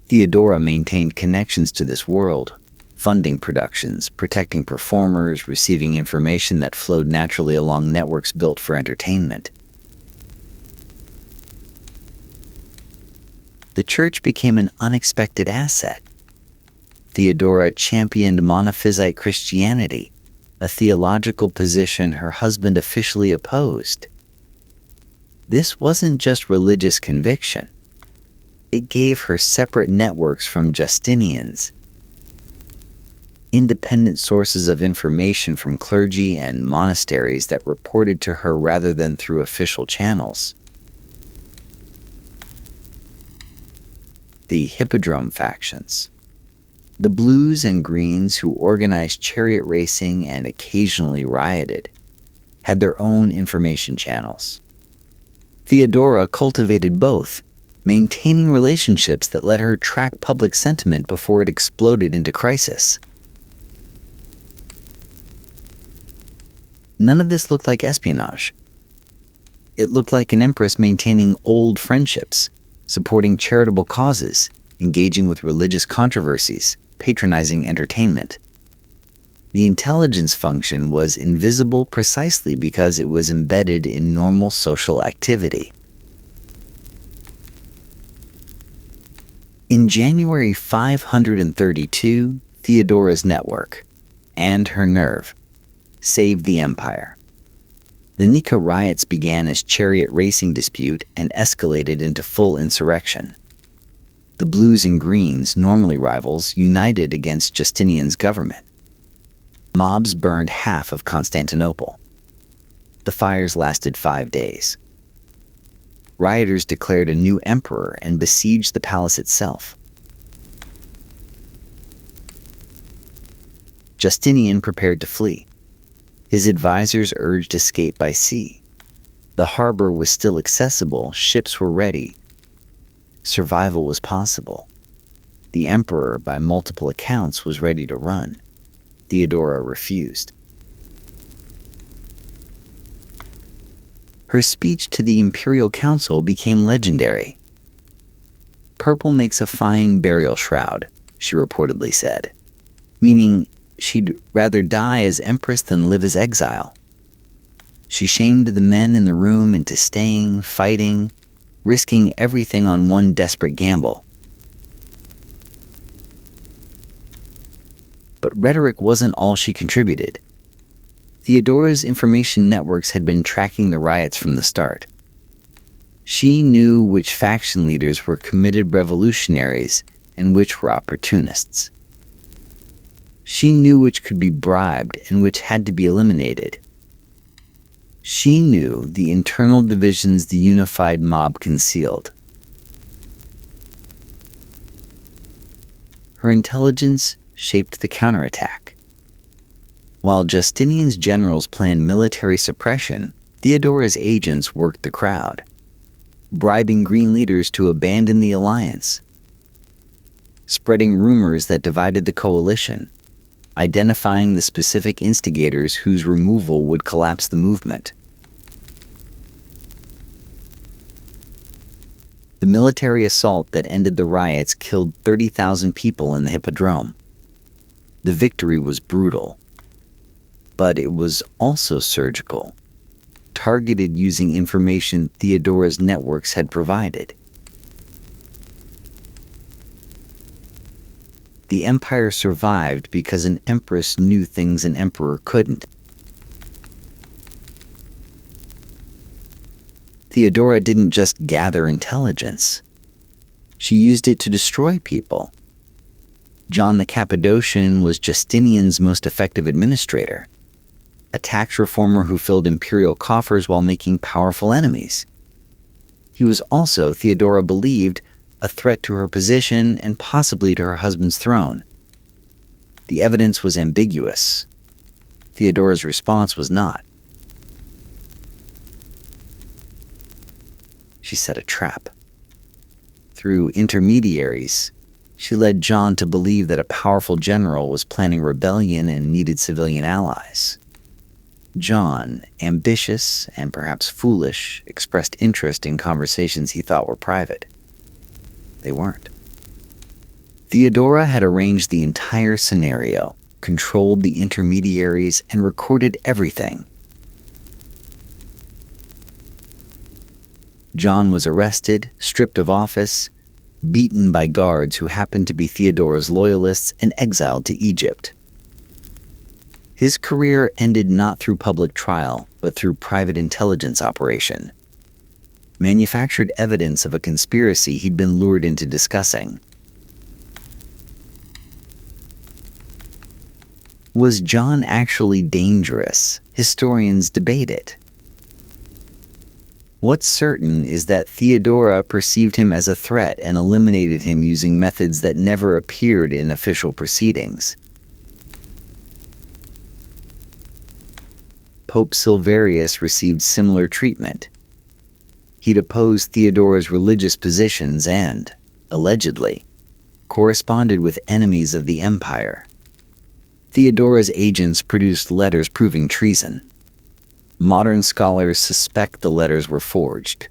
Theodora maintained connections to this world, funding productions, protecting performers, receiving information that flowed naturally along networks built for entertainment. The church became an unexpected asset. Theodora championed Monophysite Christianity, a theological position her husband officially opposed. This wasn't just religious conviction. It gave her separate networks from Justinian's, independent sources of information from clergy and monasteries that reported to her rather than through official channels. The Hippodrome factions. The blues and greens, who organized chariot racing and occasionally rioted, had their own information channels. Theodora cultivated both, maintaining relationships that let her track public sentiment before it exploded into crisis. None of this looked like espionage. It looked like an empress maintaining old friendships, supporting charitable causes, engaging with religious controversies, patronizing entertainment. The intelligence function was invisible precisely because it was embedded in normal social activity. In January 532, Theodora's network, and her nerve, saved the empire. The Nika riots began as chariot racing dispute and escalated into full insurrection. The blues and greens, normally rivals, united against Justinian's government. Mobs burned half of Constantinople. The fires lasted 5 days. Rioters declared a new emperor and besieged the palace itself. Justinian prepared to flee. His advisors urged escape by sea. The harbor was still accessible, ships were ready. Survival was possible. The emperor, by multiple accounts, was ready to run. Theodora refused. Her speech to the imperial council became legendary. "Purple makes a fine burial shroud," she reportedly said, meaning she'd rather die as empress than live as exile. She shamed the men in the room into staying, fighting, risking everything on one desperate gamble. But rhetoric wasn't all she contributed. Theodora's information networks had been tracking the riots from the start. She knew which faction leaders were committed revolutionaries and which were opportunists. She knew which could be bribed and which had to be eliminated. She knew the internal divisions the unified mob concealed. Her intelligence shaped the counterattack. While Justinian's generals planned military suppression, Theodora's agents worked the crowd, bribing green leaders to abandon the alliance, spreading rumors that divided the coalition, identifying the specific instigators whose removal would collapse the movement. The military assault that ended the riots killed 30,000 people in the Hippodrome. The victory was brutal, but it was also surgical, targeted using information Theodora's networks had provided. The empire survived because an empress knew things an emperor couldn't. Theodora didn't just gather intelligence. She used it to destroy people. John the Cappadocian was Justinian's most effective administrator, a tax reformer who filled imperial coffers while making powerful enemies. He was also, Theodora believed, a threat to her position and possibly to her husband's throne. The evidence was ambiguous. Theodora's response was not. She set a trap. Through intermediaries, she led John to believe that a powerful general was planning rebellion and needed civilian allies. John, ambitious and perhaps foolish, expressed interest in conversations he thought were private. They weren't. Theodora had arranged the entire scenario, controlled the intermediaries, and recorded everything. John was arrested, stripped of office, beaten by guards who happened to be Theodora's loyalists, and exiled to Egypt. His career ended not through public trial, but through private intelligence operation. Manufactured evidence of a conspiracy he'd been lured into discussing. Was John actually dangerous? Historians debate it. What's certain is that Theodora perceived him as a threat and eliminated him using methods that never appeared in official proceedings. Pope Silverius received similar treatment. He'd opposed Theodora's religious positions and, allegedly, corresponded with enemies of the empire. Theodora's agents produced letters proving treason. Modern scholars suspect the letters were forged.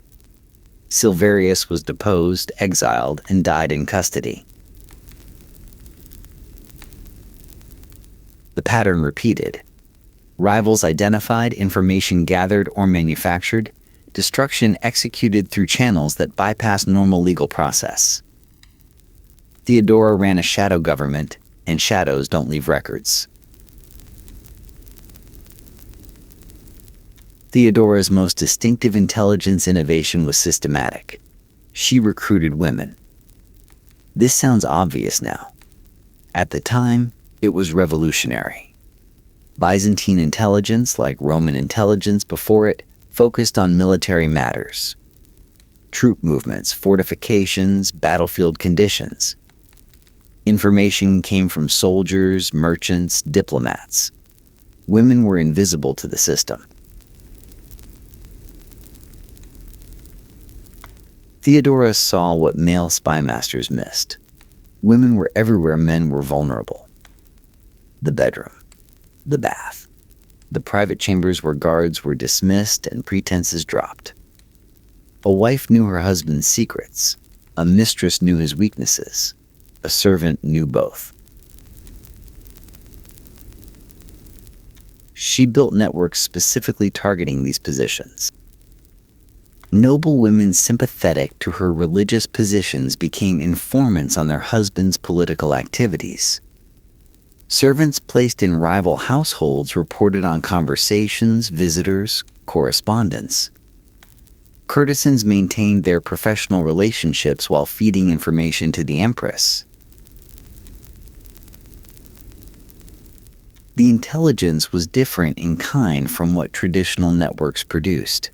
Silverius was deposed, exiled, and died in custody. The pattern repeated. Rivals identified, information gathered or manufactured, destruction executed through channels that bypass normal legal process. Theodora ran a shadow government, and shadows don't leave records. Theodora's most distinctive intelligence innovation was systematic. She recruited women. This sounds obvious now. At the time, it was revolutionary. Byzantine intelligence, like Roman intelligence before it, focused on military matters. Troop movements, fortifications, battlefield conditions. Information came from soldiers, merchants, diplomats. Women were invisible to the system. Theodora saw what male spymasters missed. Women were everywhere men were vulnerable. The bedroom, the bath, the private chambers where guards were dismissed and pretenses dropped. A wife knew her husband's secrets. A mistress knew his weaknesses. A servant knew both. She built networks specifically targeting these positions. Noble women sympathetic to her religious positions became informants on their husbands' political activities. Servants placed in rival households reported on conversations, visitors, correspondence. Courtesans maintained their professional relationships while feeding information to the empress. The intelligence was different in kind from what traditional networks produced.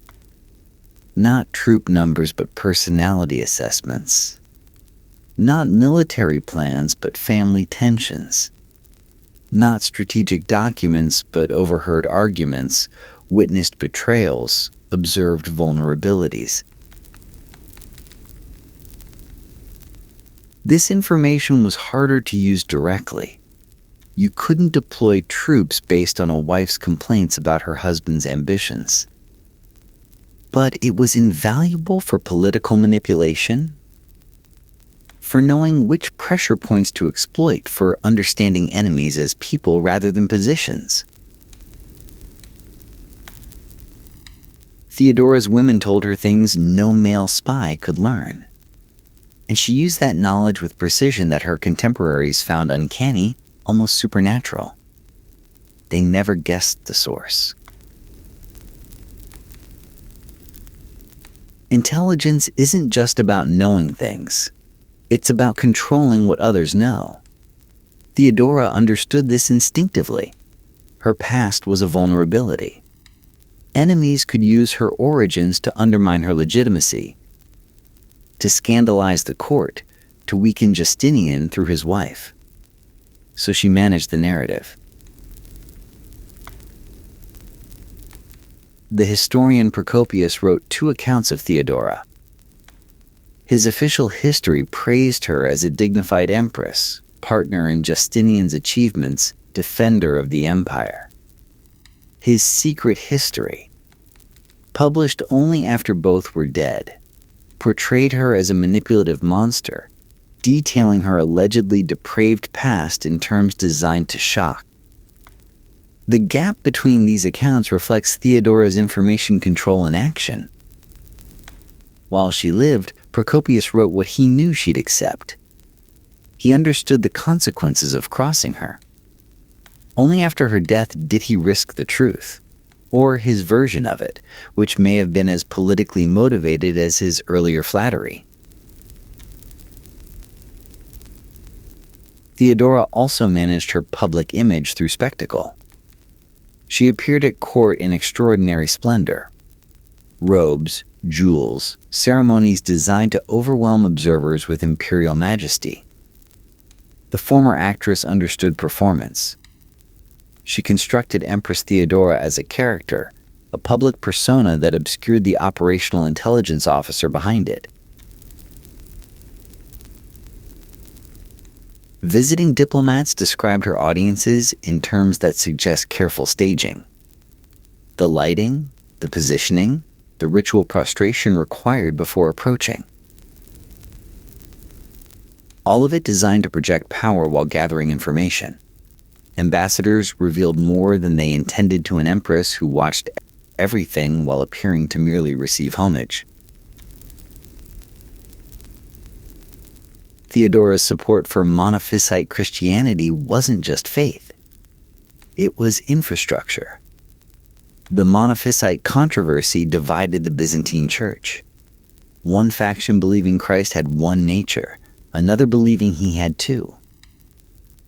Not troop numbers, but personality assessments. Not military plans, but family tensions. Not strategic documents, but overheard arguments, witnessed betrayals, observed vulnerabilities. This information was harder to use directly. You couldn't deploy troops based on a wife's complaints about her husband's ambitions. But it was invaluable for political manipulation, for knowing which pressure points to exploit, for understanding enemies as people rather than positions. Theodora's women told her things no male spy could learn. And she used that knowledge with precision that her contemporaries found uncanny, almost supernatural. They never guessed the source. Intelligence isn't just about knowing things. It's about controlling what others know. Theodora understood this instinctively. Her past was a vulnerability. Enemies could use her origins to undermine her legitimacy, to scandalize the court, to weaken Justinian through his wife. So she managed the narrative. The historian Procopius wrote 2 accounts of Theodora. His official history praised her as a dignified empress, partner in Justinian's achievements, defender of the empire. His secret history, published only after both were dead, portrayed her as a manipulative monster, detailing her allegedly depraved past in terms designed to shock. The gap between these accounts reflects Theodora's information control in action. While she lived, Procopius wrote what he knew she'd accept. He understood the consequences of crossing her. Only after her death did he risk the truth, or his version of it, which may have been as politically motivated as his earlier flattery. Theodora also managed her public image through spectacle. She appeared at court in extraordinary splendor. Robes, jewels, ceremonies designed to overwhelm observers with imperial majesty. The former actress understood performance. She constructed Empress Theodora as a character, a public persona that obscured the operational intelligence officer behind it. Visiting diplomats described her audiences in terms that suggest careful staging. The lighting, the positioning, the ritual prostration required before approaching. All of it designed to project power while gathering information. Ambassadors revealed more than they intended to an empress who watched everything while appearing to merely receive homage. Theodora's support for monophysite Christianity wasn't just faith. It was infrastructure. The Monophysite controversy divided the Byzantine Church. One faction believing Christ had one nature, another believing he had two.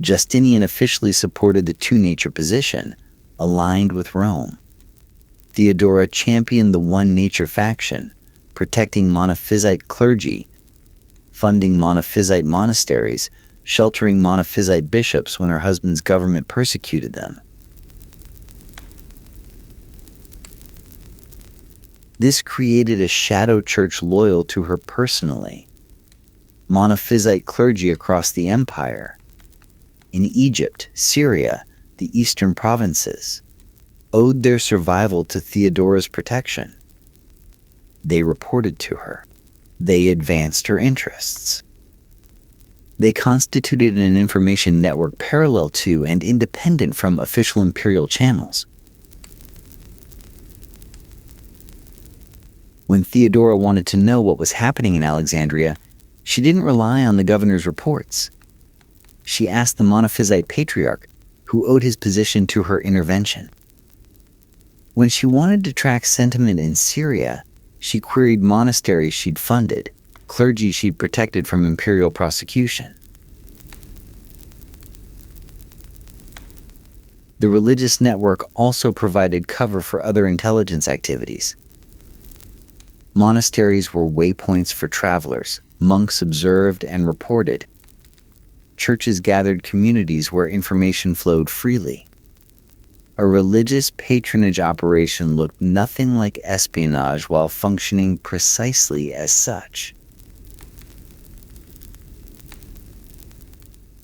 Justinian officially supported the two-nature position, aligned with Rome. Theodora championed the one-nature faction, protecting Monophysite clergy, funding Monophysite monasteries, sheltering Monophysite bishops when her husband's government persecuted them. This created a shadow church loyal to her personally. Monophysite clergy across the empire, in Egypt, Syria, the eastern provinces, owed their survival to Theodora's protection. They reported to her. They advanced her interests. They constituted an information network parallel to and independent from official imperial channels. When Theodora wanted to know what was happening in Alexandria, she didn't rely on the governor's reports. She asked the Monophysite patriarch, who owed his position to her intervention. When she wanted to track sentiment in Syria, she queried monasteries she'd funded, clergy she'd protected from imperial prosecution. The religious network also provided cover for other intelligence activities. Monasteries were waypoints for travelers. Monks observed and reported. Churches gathered communities where information flowed freely. A religious patronage operation looked nothing like espionage while functioning precisely as such.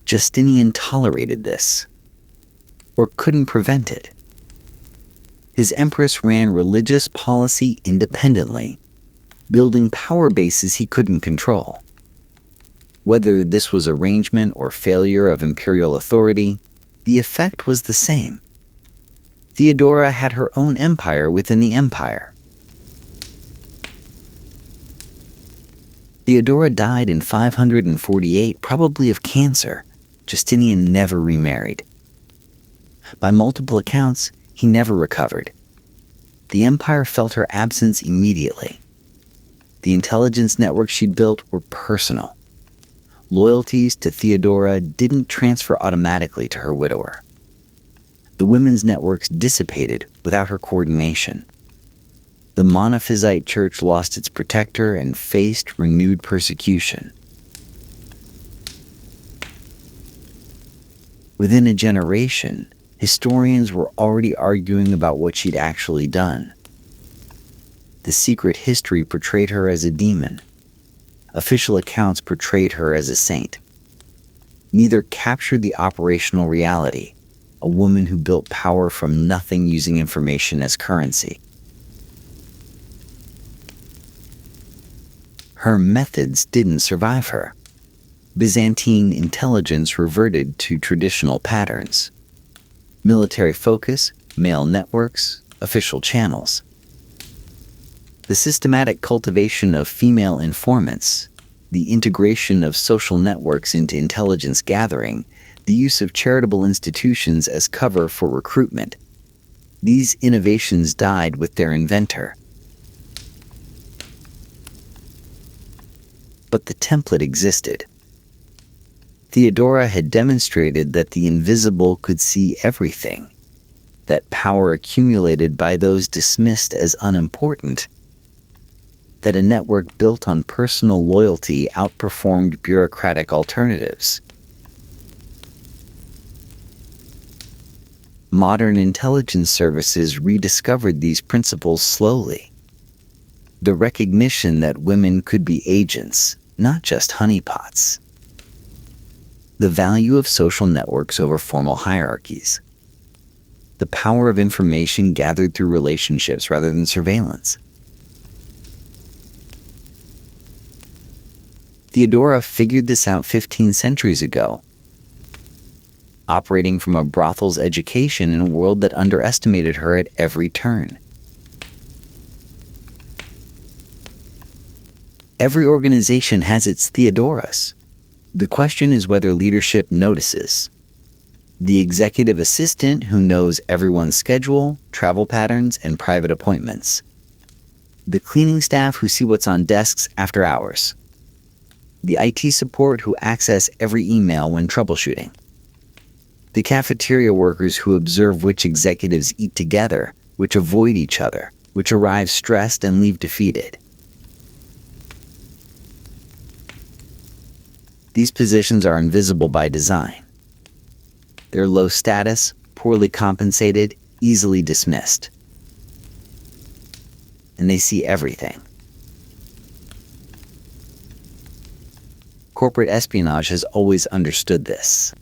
Justinian tolerated this, or couldn't prevent it. His empress ran religious policy independently, building power bases he couldn't control. Whether this was arrangement or failure of imperial authority, the effect was the same. Theodora had her own empire within the empire. Theodora died in 548, probably of cancer. Justinian never remarried. By multiple accounts, he never recovered. The empire felt her absence immediately. The intelligence networks she'd built were personal. Loyalties to Theodora didn't transfer automatically to her widower. The women's networks dissipated without her coordination. The Monophysite church lost its protector and faced renewed persecution. Within a generation, historians were already arguing about what she'd actually done. The secret history portrayed her as a demon. Official accounts portrayed her as a saint. Neither captured the operational reality, a woman who built power from nothing using information as currency. Her methods didn't survive her. Byzantine intelligence reverted to traditional patterns. Military focus, male networks, official channels. The systematic cultivation of female informants, the integration of social networks into intelligence gathering, the use of charitable institutions as cover for recruitment. These innovations died with their inventor. But the template existed. Theodora had demonstrated that the invisible could see everything, that power accumulated by those dismissed as unimportant, that a network built on personal loyalty outperformed bureaucratic alternatives. Modern intelligence services rediscovered these principles slowly. The recognition that women could be agents, not just honeypots. The value of social networks over formal hierarchies. The power of information gathered through relationships rather than surveillance. Theodora figured this out 15 centuries ago, operating from a brothel's education in a world that underestimated her at every turn. Every organization has its Theodoras. The question is whether leadership notices. The executive assistant who knows everyone's schedule, travel patterns, and private appointments. The cleaning staff who see what's on desks after hours. The IT support who access every email when troubleshooting. The cafeteria workers who observe which executives eat together, which avoid each other, which arrive stressed and leave defeated. These positions are invisible by design. They're low status, poorly compensated, easily dismissed. And they see everything. Corporate espionage has always understood this.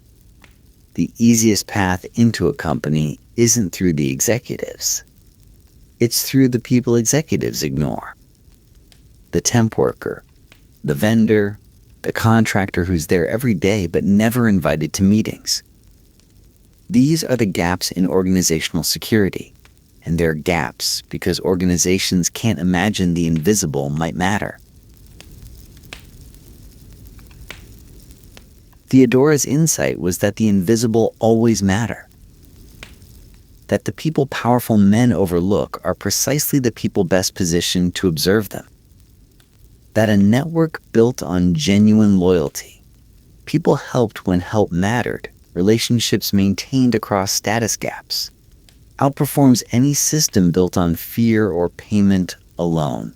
The easiest path into a company isn't through the executives. It's through the people executives ignore. The temp worker, the vendor, the contractor who's there every day but never invited to meetings. These are the gaps in organizational security, and they're gaps because organizations can't imagine the invisible might matter. Theodora's insight was that the invisible always matter. That the people powerful men overlook are precisely the people best positioned to observe them. That a network built on genuine loyalty, people helped when help mattered, relationships maintained across status gaps, outperforms any system built on fear or payment alone.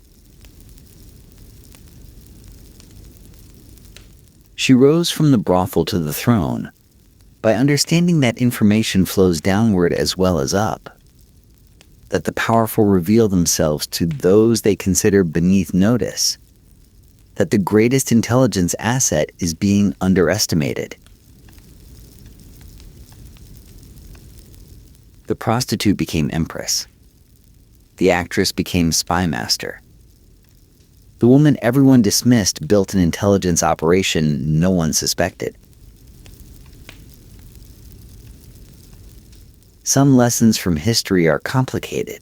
She rose from the brothel to the throne by understanding that information flows downward as well as up, that the powerful reveal themselves to those they consider beneath notice, that the greatest intelligence asset is being underestimated. The prostitute became empress. The actress became spy master. The woman everyone dismissed built an intelligence operation no one suspected. Some lessons from history are complicated.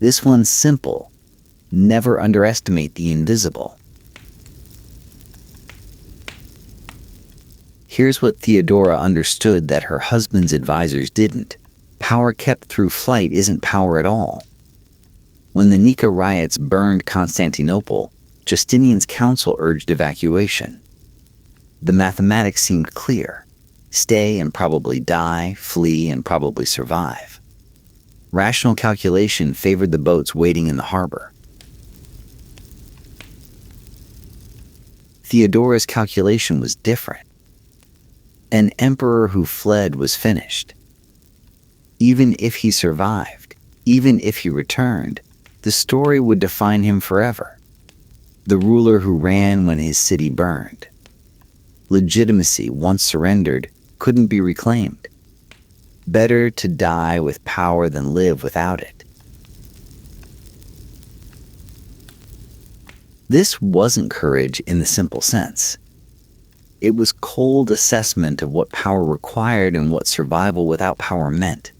This one's simple. Never underestimate the invisible. Here's what Theodora understood that her husband's advisors didn't. Power kept through flight isn't power at all. When the Nika riots burned Constantinople, Justinian's council urged evacuation. The mathematics seemed clear. Stay and probably die, flee and probably survive. Rational calculation favored the boats waiting in the harbor. Theodora's calculation was different. An emperor who fled was finished. Even if he survived, even if he returned, the story would define him forever. The ruler who ran when his city burned. Legitimacy, once surrendered, couldn't be reclaimed. Better to die with power than live without it. This wasn't courage in the simple sense. It was cold assessment of what power required and what survival without power meant.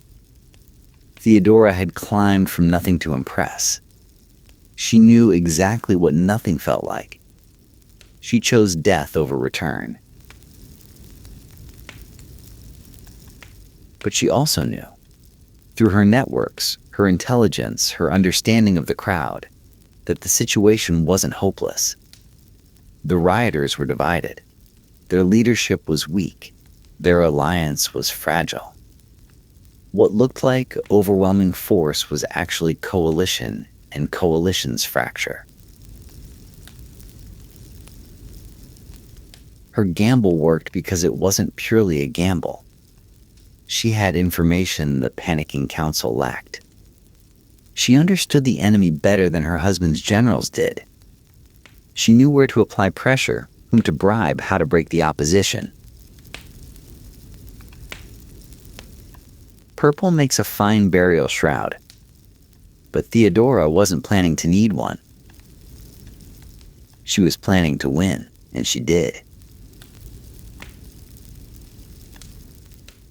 Theodora had climbed from nothing to impress. She knew exactly what nothing felt like. She chose death over return. But she also knew, through her networks, her intelligence, her understanding of the crowd, that the situation wasn't hopeless. The rioters were divided. Their leadership was weak. Their alliance was fragile. What looked like overwhelming force was actually coalition, and coalitions fracture. Her gamble worked because it wasn't purely a gamble. She had information the panicking council lacked. She understood the enemy better than her husband's generals did. She knew where to apply pressure, whom to bribe, how to break the opposition. Purple makes a fine burial shroud, but Theodora wasn't planning to need one. She was planning to win, and she did.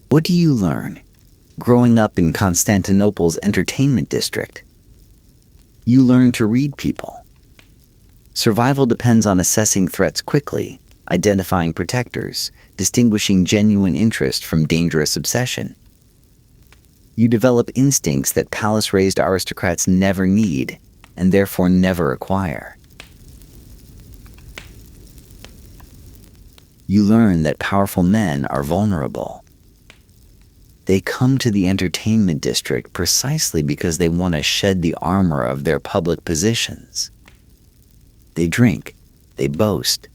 What do you learn growing up in Constantinople's entertainment district? You learn to read people. Survival depends on assessing threats quickly, identifying protectors, distinguishing genuine interest from dangerous obsession. You develop instincts that palace-raised aristocrats never need, and therefore never acquire. You learn that powerful men are vulnerable. They come to the entertainment district precisely because they want to shed the armor of their public positions. They drink, they boast,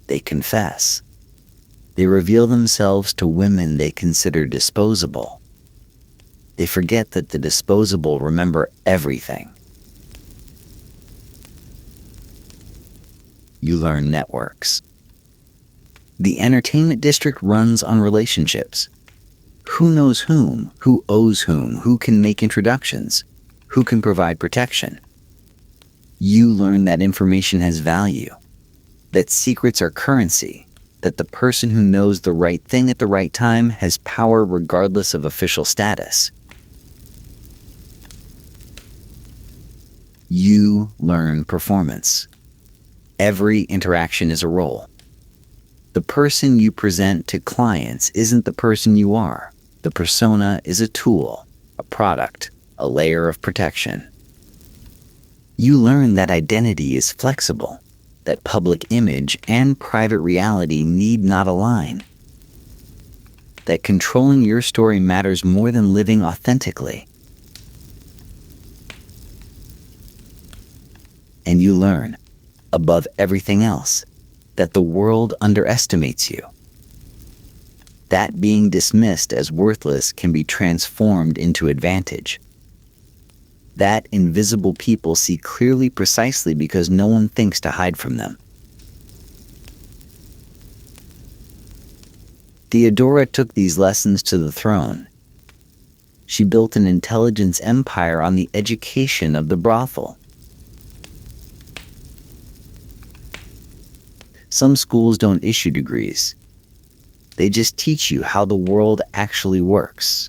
they confess. They reveal themselves to women they consider disposable. They forget that the disposable remember everything. You learn networks. The entertainment district runs on relationships. Who knows whom, who owes whom, who can make introductions, who can provide protection. You learn that information has value, that secrets are currency, that the person who knows the right thing at the right time has power regardless of official status. You learn performance. Every interaction is a role. The person you present to clients isn't the person you are. The persona is a tool, a product, a layer of protection. You learn that identity is flexible, that public image and private reality need not align, that controlling your story matters more than living authentically. And you learn, above everything else, that the world underestimates you. That being dismissed as worthless can be transformed into advantage. That invisible people see clearly precisely because no one thinks to hide from them. Theodora took these lessons to the throne. She built an intelligence empire on the education of the brothel. Some schools don't issue degrees. They just teach you how the world actually works.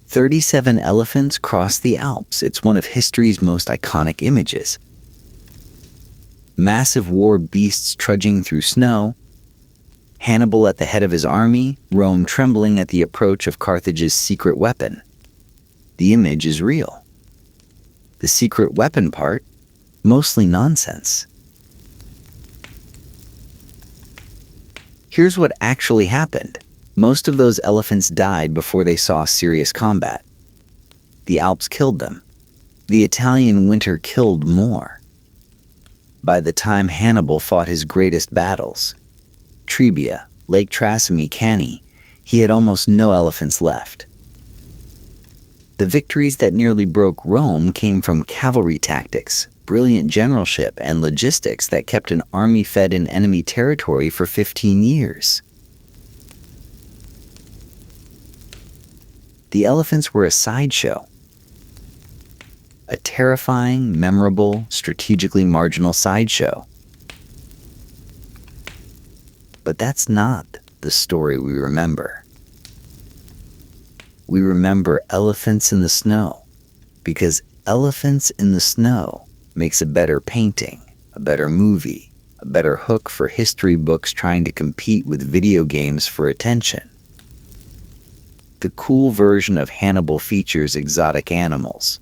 37 elephants cross the Alps. It's one of history's most iconic images. Massive war beasts trudging through snow. Hannibal at the head of his army, Rome trembling at the approach of Carthage's secret weapon. The image is real. The secret weapon part, mostly nonsense. Here's what actually happened. Most of those elephants died before they saw serious combat. The Alps killed them. The Italian winter killed more. By the time Hannibal fought his greatest battles, Trebia, Lake Trasimene, Cannae, he had almost no elephants left. The victories that nearly broke Rome came from cavalry tactics, brilliant generalship, and logistics that kept an army fed in enemy territory for 15 years. The elephants were a sideshow. A terrifying, memorable, strategically marginal sideshow. But that's not the story we remember. We remember elephants in the snow, because elephants in the snow makes a better painting, a better movie, a better hook for history books trying to compete with video games for attention. The cool version of Hannibal features exotic animals.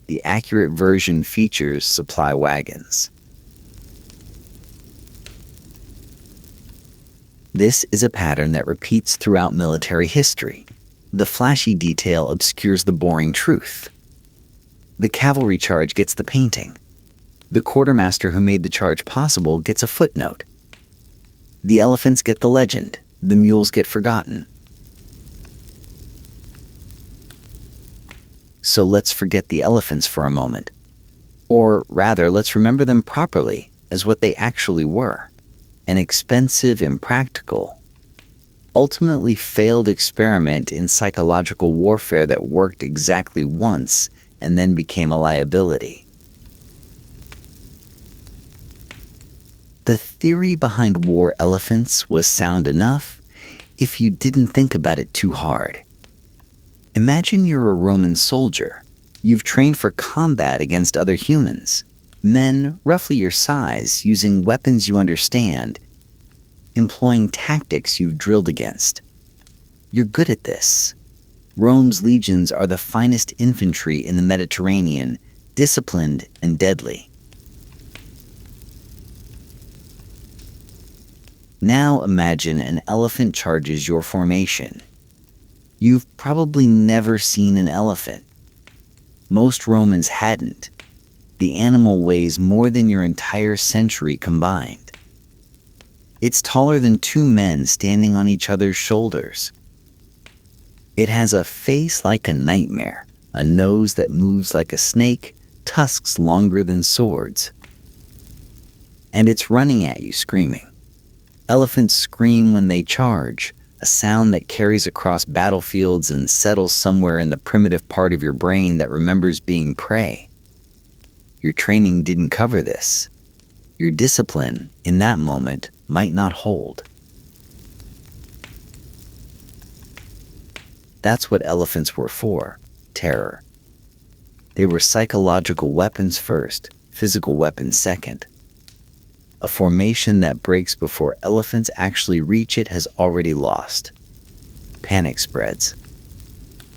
The accurate version features supply wagons. This is a pattern that repeats throughout military history. The flashy detail obscures the boring truth. The cavalry charge gets the painting. The quartermaster who made the charge possible gets a footnote. The elephants get the legend. The mules get forgotten. So let's forget the elephants for a moment. Or rather, let's remember them properly as what they actually were. An expensive, impractical, ultimately failed experiment in psychological warfare that worked exactly once and then became a liability. The theory behind war elephants was sound enough if you didn't think about it too hard. Imagine you're a Roman soldier. You've trained for combat against other humans. Men roughly your size, using weapons you understand, employing tactics you've drilled against. You're good at this. Rome's legions are the finest infantry in the Mediterranean, disciplined and deadly. Now imagine an elephant charges your formation. You've probably never seen an elephant. Most Romans hadn't. The animal weighs more than your entire century combined. It's taller than two men standing on each other's shoulders. It has a face like a nightmare, a nose that moves like a snake, tusks longer than swords. And it's running at you screaming. Elephants scream when they charge, a sound that carries across battlefields and settles somewhere in the primitive part of your brain that remembers being prey. Your training didn't cover this. Your discipline, in that moment, might not hold. That's what elephants were for, terror. They were psychological weapons first, physical weapons second. A formation that breaks before elephants actually reach it has already lost. Panic spreads.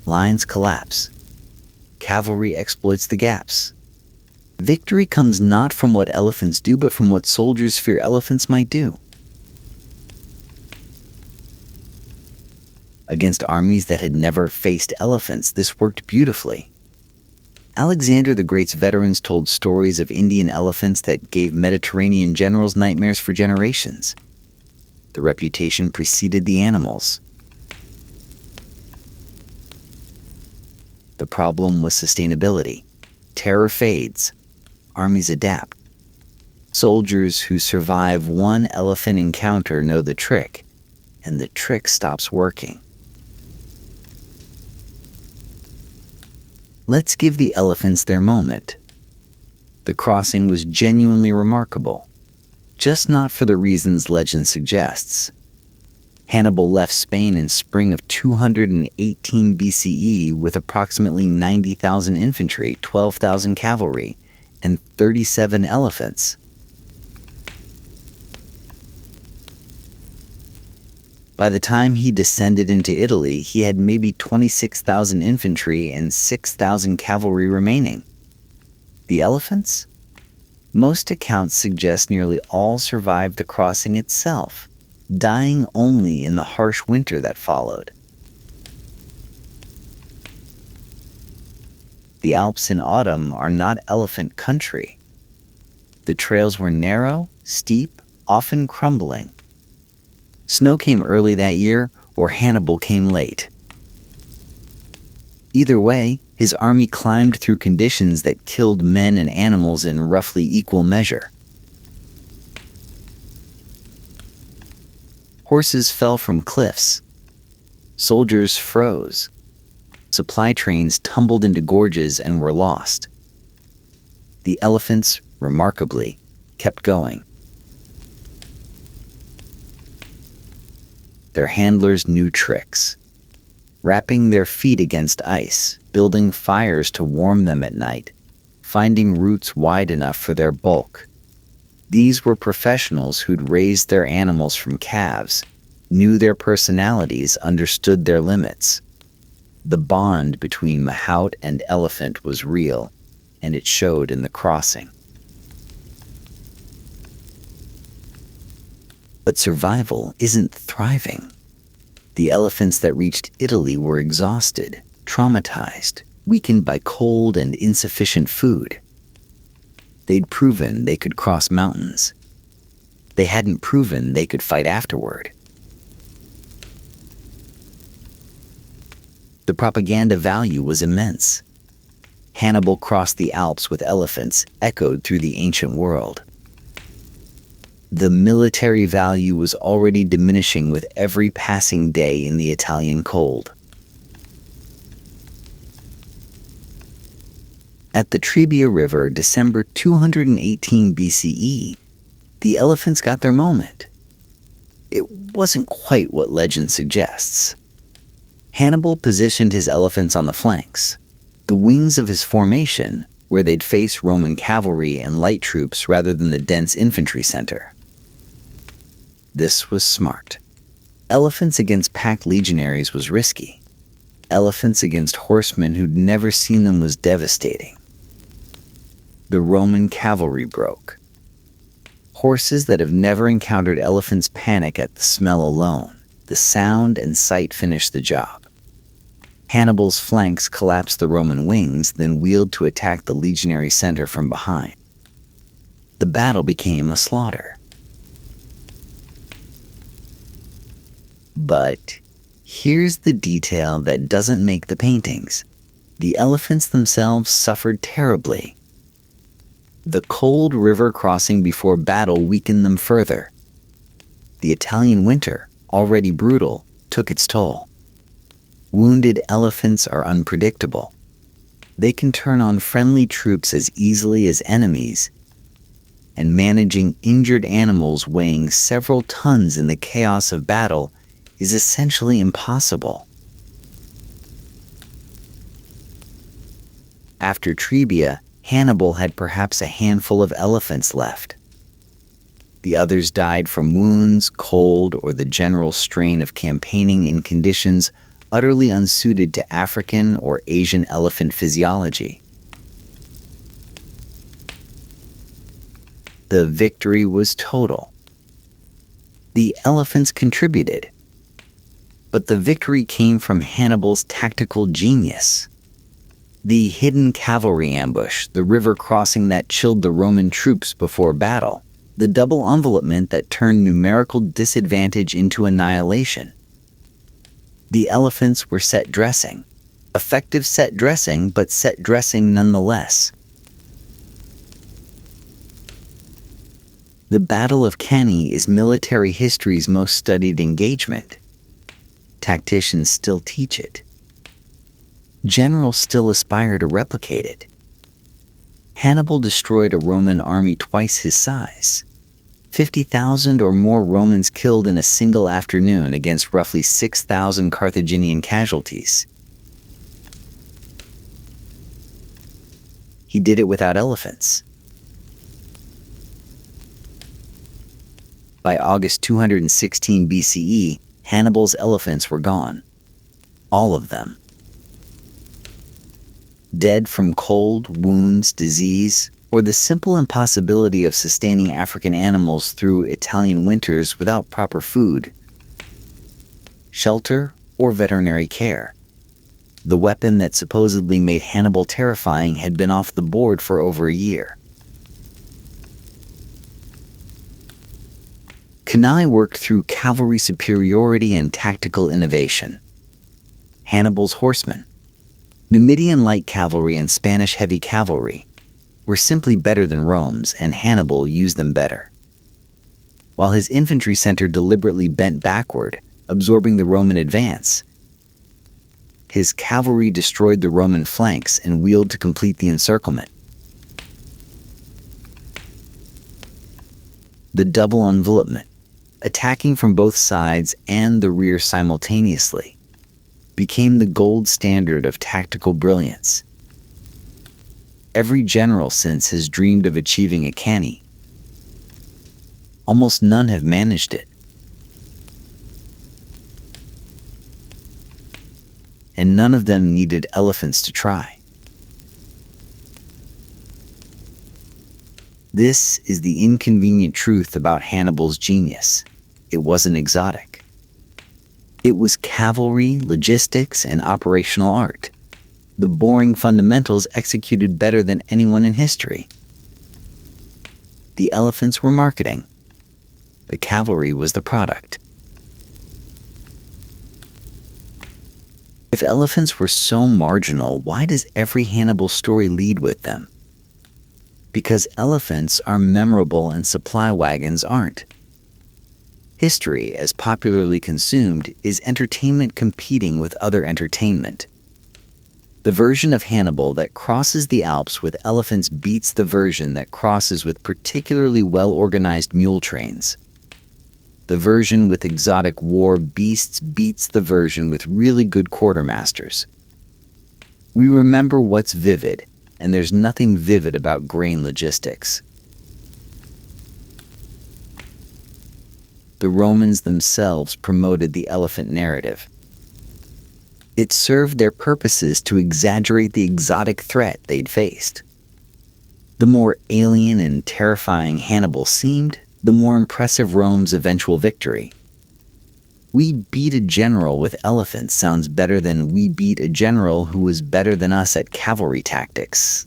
Lines collapse. Cavalry exploits the gaps. Victory comes not from what elephants do, but from what soldiers fear elephants might do. Against armies that had never faced elephants, this worked beautifully. Alexander the Great's veterans told stories of Indian elephants that gave Mediterranean generals nightmares for generations. The reputation preceded the animals. The problem was sustainability. Terror fades. Armies adapt. Soldiers who survive one elephant encounter know the trick, and the trick stops working. Let's give the elephants their moment. The crossing was genuinely remarkable, just not for the reasons legend suggests. Hannibal left Spain in spring of 218 BCE with approximately 90,000 infantry, 12,000 cavalry, and 37 elephants. By the time he descended into Italy, he had maybe 26,000 infantry and 6,000 cavalry remaining. The elephants? Most accounts suggest nearly all survived the crossing itself, dying only in the harsh winter that followed. The Alps in autumn are not elephant country. The trails were narrow, steep, often crumbling. Snow came early that year, or Hannibal came late. Either way, his army climbed through conditions that killed men and animals in roughly equal measure. Horses fell from cliffs. Soldiers froze. Supply trains tumbled into gorges and were lost. The elephants, remarkably, kept going. Their handlers knew tricks. Wrapping their feet against ice, building fires to warm them at night, finding routes wide enough for their bulk. These were professionals who'd raised their animals from calves, knew their personalities, understood their limits. The bond between mahout and elephant was real, and it showed in the crossing. But survival isn't thriving. The elephants that reached Italy were exhausted, traumatized, weakened by cold and insufficient food. They'd proven they could cross mountains. They hadn't proven they could fight afterward. The propaganda value was immense. Hannibal crossed the Alps with elephants, echoed through the ancient world. The military value was already diminishing with every passing day in the Italian cold. At the Trebia River, December 218 BCE, the elephants got their moment. It wasn't quite what legend suggests. Hannibal positioned his elephants on the flanks. The wings of his formation were where they'd face Roman cavalry and light troops rather than the dense infantry center. This was smart. Elephants against pack legionaries was risky. Elephants against horsemen who'd never seen them was devastating. The Roman cavalry broke. Horses that have never encountered elephants panic at the smell alone. The sound and sight finished the job. Hannibal's flanks collapsed the Roman wings, then wheeled to attack the legionary center from behind. The battle became a slaughter. But here's the detail that doesn't make the paintings. The elephants themselves suffered terribly. The cold river crossing before battle weakened them further. The Italian winter, already brutal, took its toll. Wounded elephants are unpredictable. They can turn on friendly troops as easily as enemies, and managing injured animals weighing several tons in the chaos of battle is essentially impossible. After Trebia, Hannibal had perhaps a handful of elephants left. The others died from wounds, cold, or the general strain of campaigning in conditions utterly unsuited to African or Asian elephant physiology. The victory was total. The elephants contributed. But the victory came from Hannibal's tactical genius. The hidden cavalry ambush, the river crossing that chilled the Roman troops before battle, the double envelopment that turned numerical disadvantage into annihilation. The elephants were set dressing. Effective set dressing, but set dressing nonetheless. The Battle of Cannae is military history's most studied engagement. Tacticians still teach it. Generals still aspire to replicate it. Hannibal destroyed a Roman army twice his size. 50,000 or more Romans killed in a single afternoon against roughly 6,000 Carthaginian casualties. He did it without elephants. By August 216 BCE, Hannibal's elephants were gone. All of them. Dead from cold, wounds, disease, or the simple impossibility of sustaining African animals through Italian winters without proper food, shelter, or veterinary care. The weapon that supposedly made Hannibal terrifying had been off the board for over a year. Cannae worked through cavalry superiority and tactical innovation. Hannibal's horsemen, Numidian light cavalry and Spanish heavy cavalry, were simply better than Rome's, and Hannibal used them better. While his infantry center deliberately bent backward, absorbing the Roman advance, his cavalry destroyed the Roman flanks and wheeled to complete the encirclement. The double envelopment, attacking from both sides and the rear simultaneously, became the gold standard of tactical brilliance. Every general since has dreamed of achieving a Cannae. Almost none have managed it. And none of them needed elephants to try. This is the inconvenient truth about Hannibal's genius. It wasn't exotic. It was cavalry, logistics, and operational art. The boring fundamentals executed better than anyone in history. The elephants were marketing. The cavalry was the product. If elephants were so marginal, why does every Hannibal story lead with them? Because elephants are memorable and supply wagons aren't. History, as popularly consumed, is entertainment competing with other entertainment. The version of Hannibal that crosses the Alps with elephants beats the version that crosses with particularly well-organized mule trains. The version with exotic war beasts beats the version with really good quartermasters. We remember what's vivid, and there's nothing vivid about grain logistics. The Romans themselves promoted the elephant narrative. It served their purposes to exaggerate the exotic threat they'd faced. The more alien and terrifying Hannibal seemed, the more impressive Rome's eventual victory. "We beat a general with elephants" sounds better than "we beat a general who was better than us at cavalry tactics."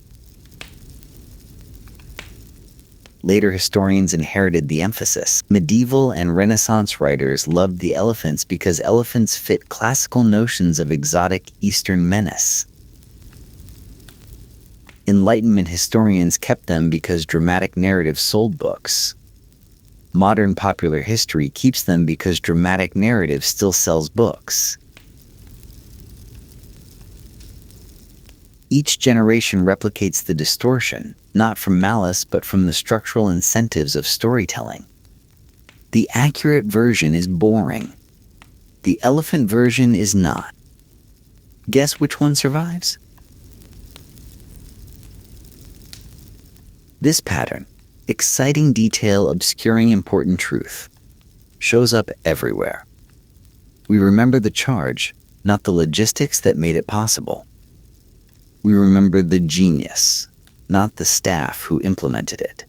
Later historians inherited the emphasis. Medieval and Renaissance writers loved the elephants because elephants fit classical notions of exotic Eastern menace. Enlightenment historians kept them because dramatic narrative sold books. Modern popular history keeps them because dramatic narrative still sells books. Each generation replicates the distortion, not from malice but from the structural incentives of storytelling. The accurate version is boring. The elephant version is not. Guess which one survives? This pattern, exciting detail obscuring important truth, shows up everywhere. We remember the charge, not the logistics that made it possible. We remember the genius, not the staff who implemented it.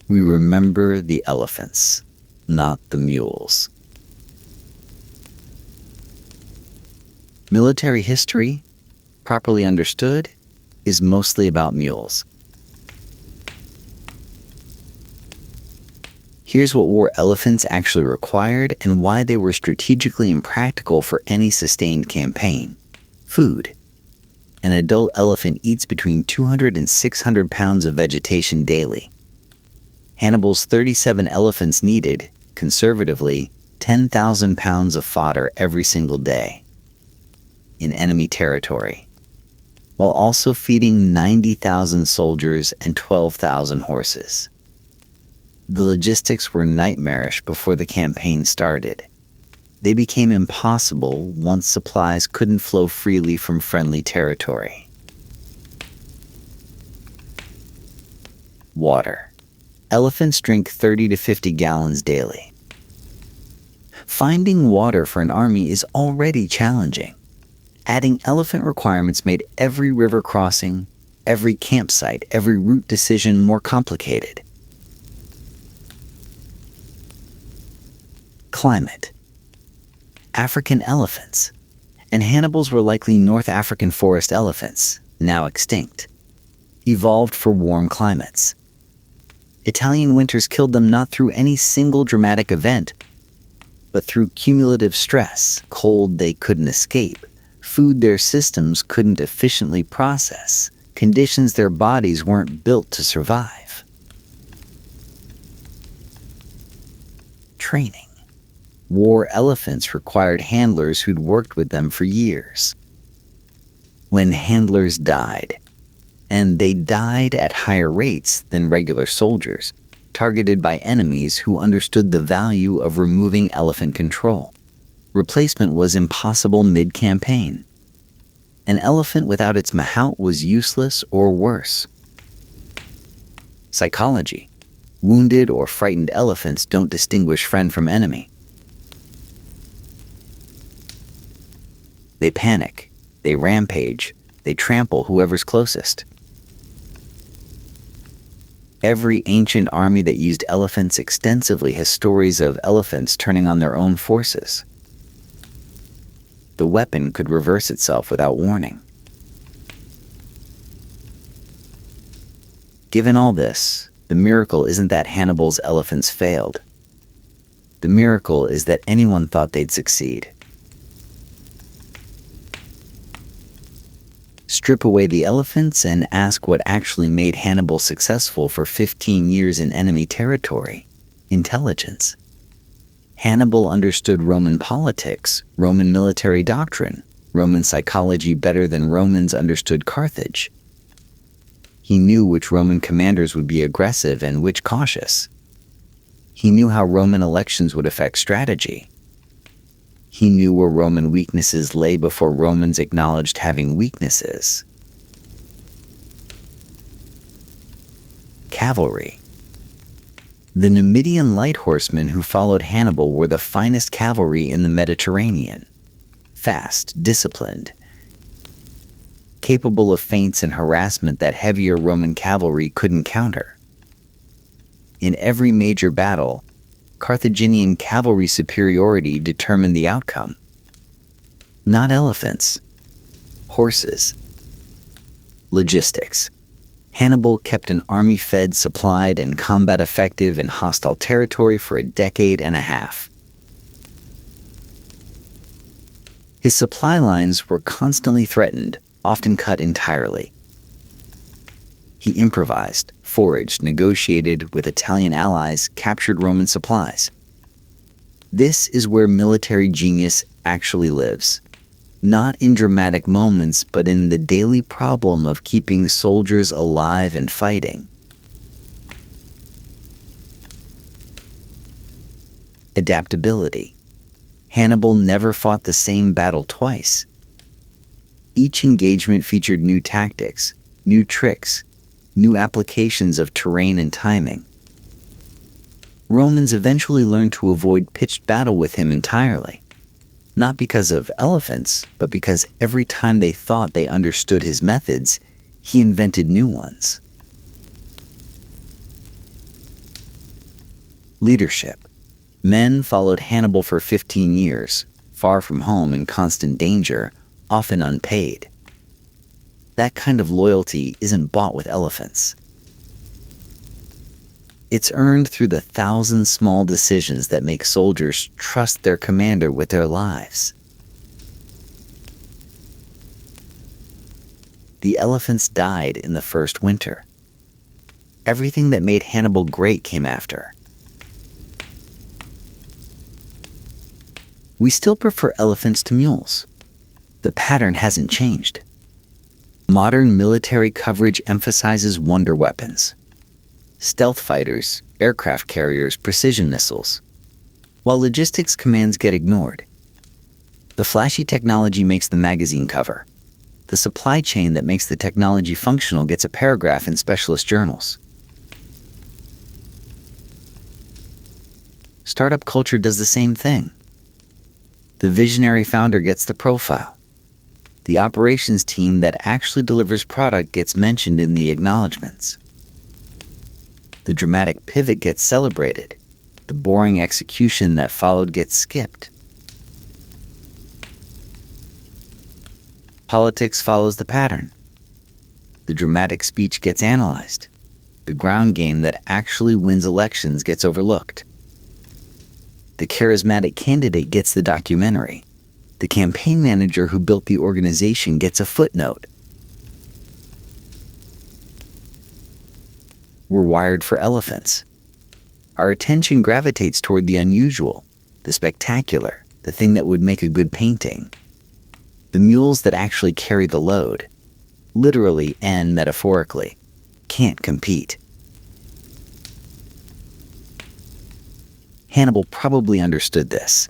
We remember the elephants, not the mules. Military history, properly understood, is mostly about mules. Here's what war elephants actually required and why they were strategically impractical for any sustained campaign. Food. An adult elephant eats between 200 and 600 pounds of vegetation daily. Hannibal's 37 elephants needed, conservatively, 10,000 pounds of fodder every single day in enemy territory, while also feeding 90,000 soldiers and 12,000 horses. The logistics were nightmarish before the campaign started. They became impossible once supplies couldn't flow freely from friendly territory. Water. Elephants drink 30 to 50 gallons daily. Finding water for an army is already challenging. Adding elephant requirements made every river crossing, every campsite, every route decision more complicated. Climate. African elephants, and Hannibal's were likely North African forest elephants, now extinct, evolved for warm climates. Italian winters killed them not through any single dramatic event, but through cumulative stress, cold they couldn't escape, food their systems couldn't efficiently process, conditions their bodies weren't built to survive. Training. War elephants required handlers who'd worked with them for years. When handlers died, and they died at higher rates than regular soldiers, targeted by enemies who understood the value of removing elephant control, replacement was impossible mid-campaign. An elephant without its mahout was useless or worse. Psychology. Wounded or frightened elephants don't distinguish friend from enemy. They panic, they rampage, they trample whoever's closest. Every ancient army that used elephants extensively has stories of elephants turning on their own forces. The weapon could reverse itself without warning. Given all this, the miracle isn't that Hannibal's elephants failed. The miracle is that anyone thought they'd succeed. Strip away the elephants and ask what actually made Hannibal successful for 15 years in enemy territory: intelligence. Hannibal understood Roman politics, Roman military doctrine, Roman psychology better than Romans understood Carthage. He knew which Roman commanders would be aggressive and which cautious. He knew how Roman elections would affect strategy. He knew where Roman weaknesses lay before Romans acknowledged having weaknesses. Cavalry. The Numidian light horsemen who followed Hannibal were the finest cavalry in the Mediterranean. Fast, disciplined, capable of feints and harassment that heavier Roman cavalry couldn't counter. In every major battle, Carthaginian cavalry superiority determined the outcome. Not elephants, horses. Logistics. Hannibal kept an army fed, supplied, and combat effective in hostile territory for a decade and a half. His supply lines were constantly threatened, often cut entirely. He improvised, foraged, negotiated with Italian allies, captured Roman supplies. This is where military genius actually lives. Not in dramatic moments, but in the daily problem of keeping soldiers alive and fighting. Adaptability. Hannibal never fought the same battle twice. Each engagement featured new tactics, new tricks, new applications of terrain and timing. Romans eventually learned to avoid pitched battle with him entirely. Not because of elephants, but because every time they thought they understood his methods, he invented new ones. Leadership. Men followed Hannibal for 15 years, far from home in constant danger, often unpaid. That kind of loyalty isn't bought with elephants. It's earned through the thousand small decisions that make soldiers trust their commander with their lives. The elephants died in the first winter. Everything that made Hannibal great came after. We still prefer elephants to mules. The pattern hasn't changed. Modern military coverage emphasizes wonder weapons. Stealth fighters, aircraft carriers, precision missiles, while logistics commands get ignored. The flashy technology makes the magazine cover. The supply chain that makes the technology functional gets a paragraph in specialist journals. Startup culture does the same thing. The visionary founder gets the profile. The operations team that actually delivers product gets mentioned in the acknowledgments. The dramatic pivot gets celebrated. The boring execution that followed gets skipped. Politics follows the pattern. The dramatic speech gets analyzed. The ground game that actually wins elections gets overlooked. The charismatic candidate gets the documentary. The campaign manager who built the organization gets a footnote. We're wired for elephants. Our attention gravitates toward the unusual, the spectacular, the thing that would make a good painting. The mules that actually carry the load, literally and metaphorically, can't compete. Hannibal probably understood this.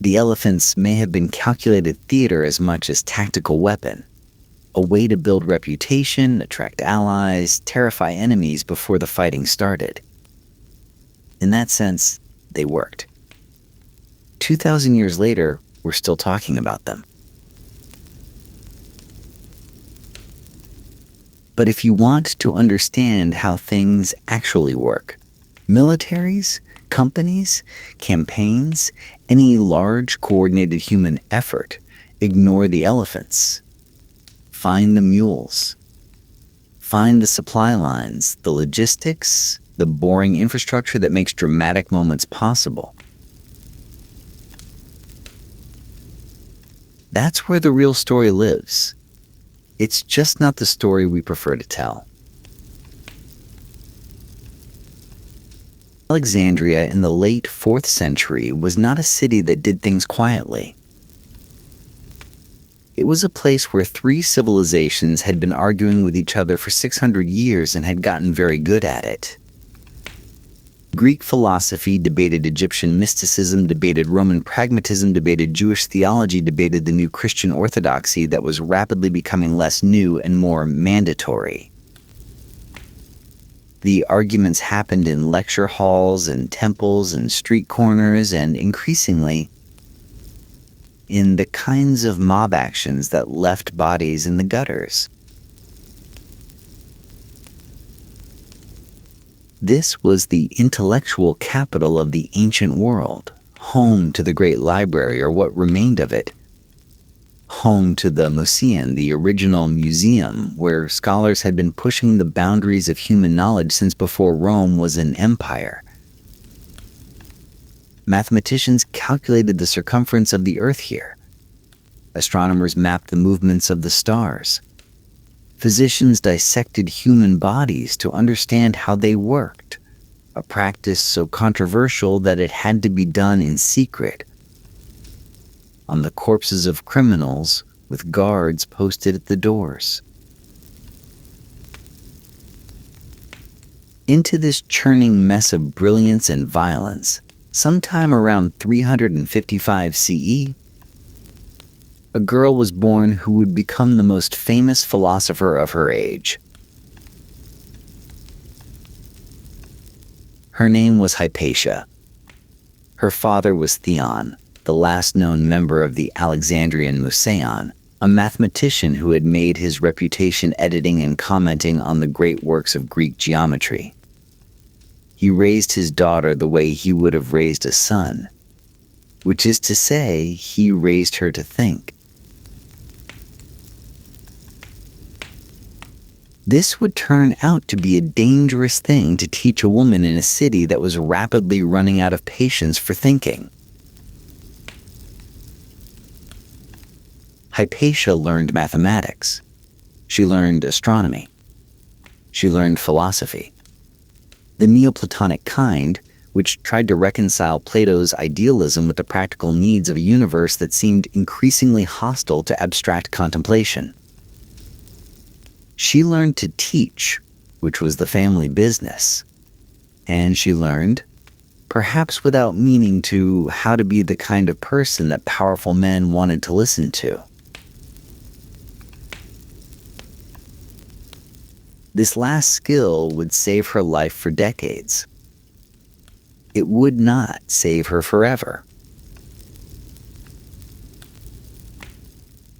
The elephants may have been calculated theater as much as tactical weapon, a way to build reputation, attract allies, terrify enemies before the fighting started. In that sense, they worked. 2,000 years later, we're still talking about them. But if you want to understand how things actually work, militaries, companies, campaigns, any large coordinated human effort, ignore the elephants. Find the mules. Find the supply lines, the logistics, the boring infrastructure that makes dramatic moments possible. That's where the real story lives. It's just not the story we prefer to tell. Alexandria in the late 4th century was not a city that did things quietly. It was a place where 3 civilizations had been arguing with each other for 600 years and had gotten very good at it. Greek philosophy debated Egyptian mysticism, debated Roman pragmatism, debated Jewish theology, debated the new Christian orthodoxy that was rapidly becoming less new and more mandatory. The arguments happened in lecture halls and temples and street corners, and increasingly in the kinds of mob actions that left bodies in the gutters. This was the intellectual capital of the ancient world, home to the great library, or what remained of it, home to the Museum, the original museum, where scholars had been pushing the boundaries of human knowledge since before Rome was an empire. Mathematicians calculated the circumference of the Earth here. Astronomers mapped the movements of the stars. Physicians dissected human bodies to understand how they worked, a practice so controversial that it had to be done in secret, on the corpses of criminals with guards posted at the doors. Into this churning mess of brilliance and violence, sometime around 355 CE, a girl was born who would become the most famous philosopher of her age. Her name was Hypatia. Her father was Theon, the last known member of the Alexandrian Museon, a mathematician who had made his reputation editing and commenting on the great works of Greek geometry. He raised his daughter the way he would have raised a son, which is to say, he raised her to think. This would turn out to be a dangerous thing to teach a woman in a city that was rapidly running out of patience for thinking. Hypatia learned mathematics. She learned astronomy. She learned philosophy. The Neoplatonic kind, which tried to reconcile Plato's idealism with the practical needs of a universe that seemed increasingly hostile to abstract contemplation. She learned to teach, which was the family business. And she learned, perhaps without meaning to, how to be the kind of person that powerful men wanted to listen to. This last skill would save her life for decades. It would not save her forever.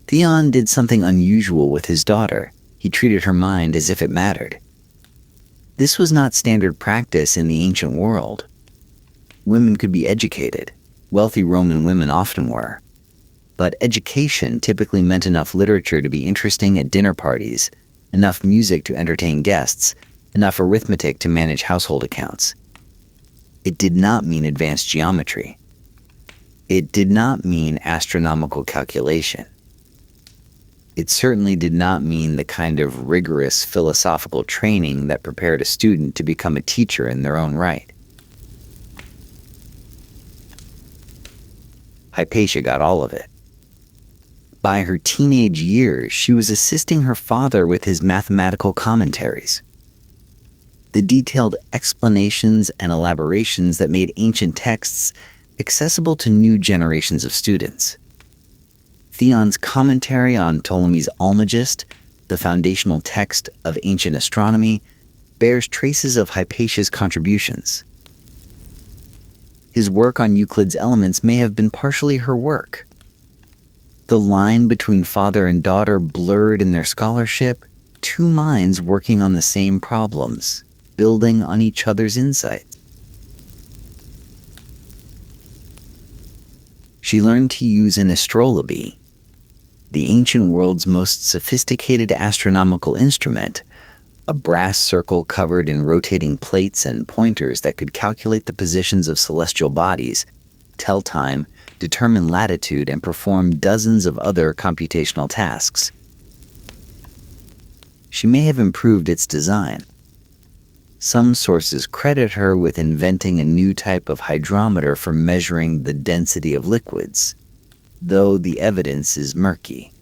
Theon did something unusual with his daughter. He treated her mind as if it mattered. This was not standard practice in the ancient world. Women could be educated. Wealthy Roman women often were. But education typically meant enough literature to be interesting at dinner parties, enough music to entertain guests, enough arithmetic to manage household accounts. It did not mean advanced geometry. It did not mean astronomical calculation. It certainly did not mean the kind of rigorous philosophical training that prepared a student to become a teacher in their own right. Hypatia got all of it. By her teenage years, she was assisting her father with his mathematical commentaries. The detailed explanations and elaborations that made ancient texts accessible to new generations of students. Theon's commentary on Ptolemy's Almagest, the foundational text of ancient astronomy, bears traces of Hypatia's contributions. His work on Euclid's Elements may have been partially her work. The line between father and daughter blurred in their scholarship, two minds working on the same problems, building on each other's insights. She learned to use an astrolabe, the ancient world's most sophisticated astronomical instrument, a brass circle covered in rotating plates and pointers that could calculate the positions of celestial bodies, tell time, determine latitude, and perform dozens of other computational tasks. She may have improved its design. Some sources credit her with inventing a new type of hydrometer for measuring the density of liquids, though the evidence is murky.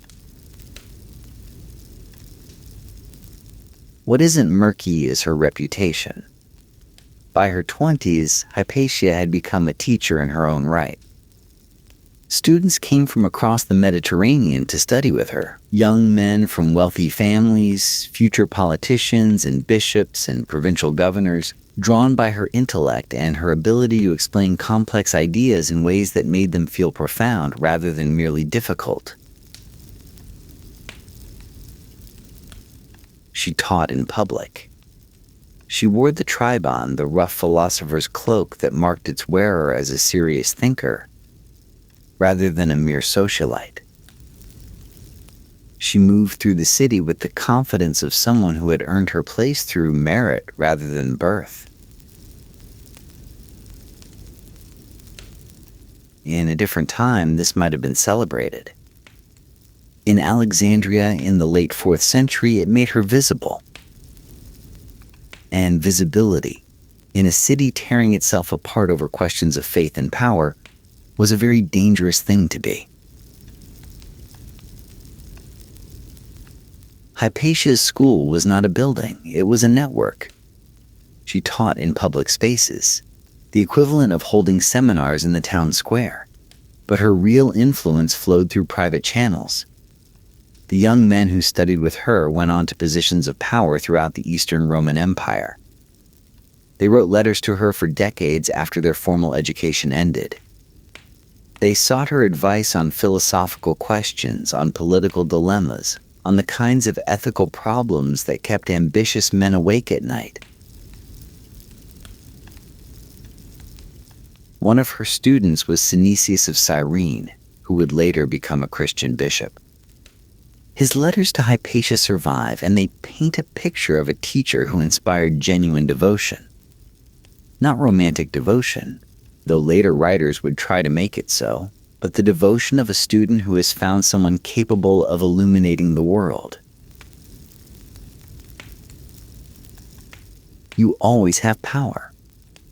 What isn't murky is her reputation. By her 20s, Hypatia had become a teacher in her own right. Students came from across the Mediterranean to study with her. Young men from wealthy families, future politicians and bishops and provincial governors, drawn by her intellect and her ability to explain complex ideas in ways that made them feel profound rather than merely difficult. She taught in public. She wore the tribon, the rough philosopher's cloak that marked its wearer as a serious thinker, rather than a mere socialite. She moved through the city with the confidence of someone who had earned her place through merit rather than birth. In a different time, this might have been celebrated. In Alexandria in the late 4th century, it made her visible. And visibility, in a city tearing itself apart over questions of faith and power, was a very dangerous thing to be. Hypatia's school was not a building, it was a network. She taught in public spaces, the equivalent of holding seminars in the town square, but her real influence flowed through private channels. The young men who studied with her went on to positions of power throughout the Eastern Roman Empire. They wrote letters to her for decades after their formal education ended. They sought her advice on philosophical questions, on political dilemmas, on the kinds of ethical problems that kept ambitious men awake at night. One of her students was Synesius of Cyrene, who would later become a Christian bishop. His letters to Hypatia survive, and they paint a picture of a teacher who inspired genuine devotion. Not romantic devotion, though later writers would try to make it so, but the devotion of a student who has found someone capable of illuminating the world. "You always have power,"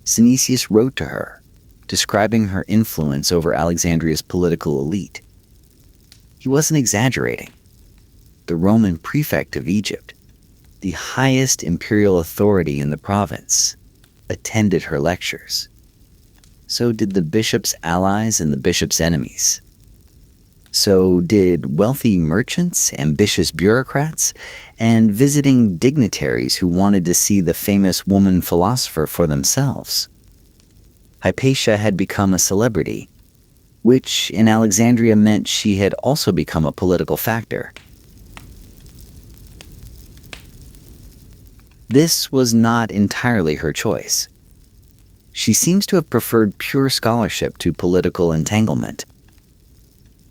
Synesius wrote to her, describing her influence over Alexandria's political elite. He wasn't exaggerating. The Roman prefect of Egypt, the highest imperial authority in the province, attended her lectures. So did the bishop's allies and the bishop's enemies. So did wealthy merchants, ambitious bureaucrats, and visiting dignitaries who wanted to see the famous woman philosopher for themselves. Hypatia had become a celebrity, which in Alexandria meant she had also become a political factor. This was not entirely her choice. She seems to have preferred pure scholarship to political entanglement.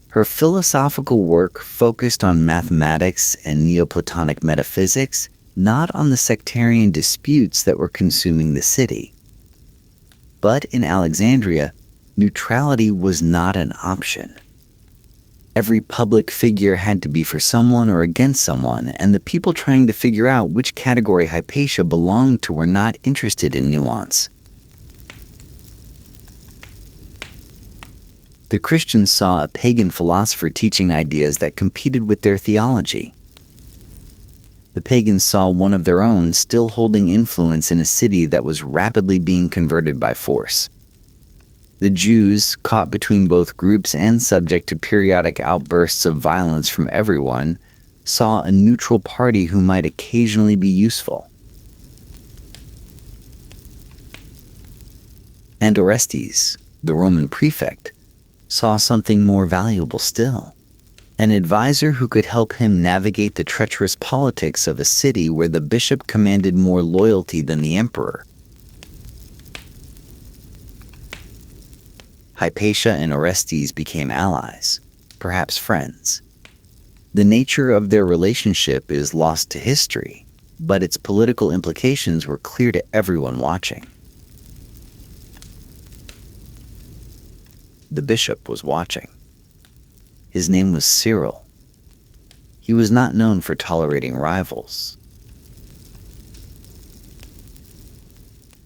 Her philosophical work focused on mathematics and Neoplatonic metaphysics, not on the sectarian disputes that were consuming the city. But in Alexandria, neutrality was not an option. Every public figure had to be for someone or against someone, and the people trying to figure out which category Hypatia belonged to were not interested in nuance. The Christians saw a pagan philosopher teaching ideas that competed with their theology. The pagans saw one of their own still holding influence in a city that was rapidly being converted by force. The Jews, caught between both groups and subject to periodic outbursts of violence from everyone, saw a neutral party who might occasionally be useful. And Orestes, the Roman prefect, saw something more valuable still. An advisor who could help him navigate the treacherous politics of a city where the bishop commanded more loyalty than the emperor. Hypatia and Orestes became allies, perhaps friends. The nature of their relationship is lost to history, but its political implications were clear to everyone watching. The bishop was watching. His name was Cyril. He was not known for tolerating rivals.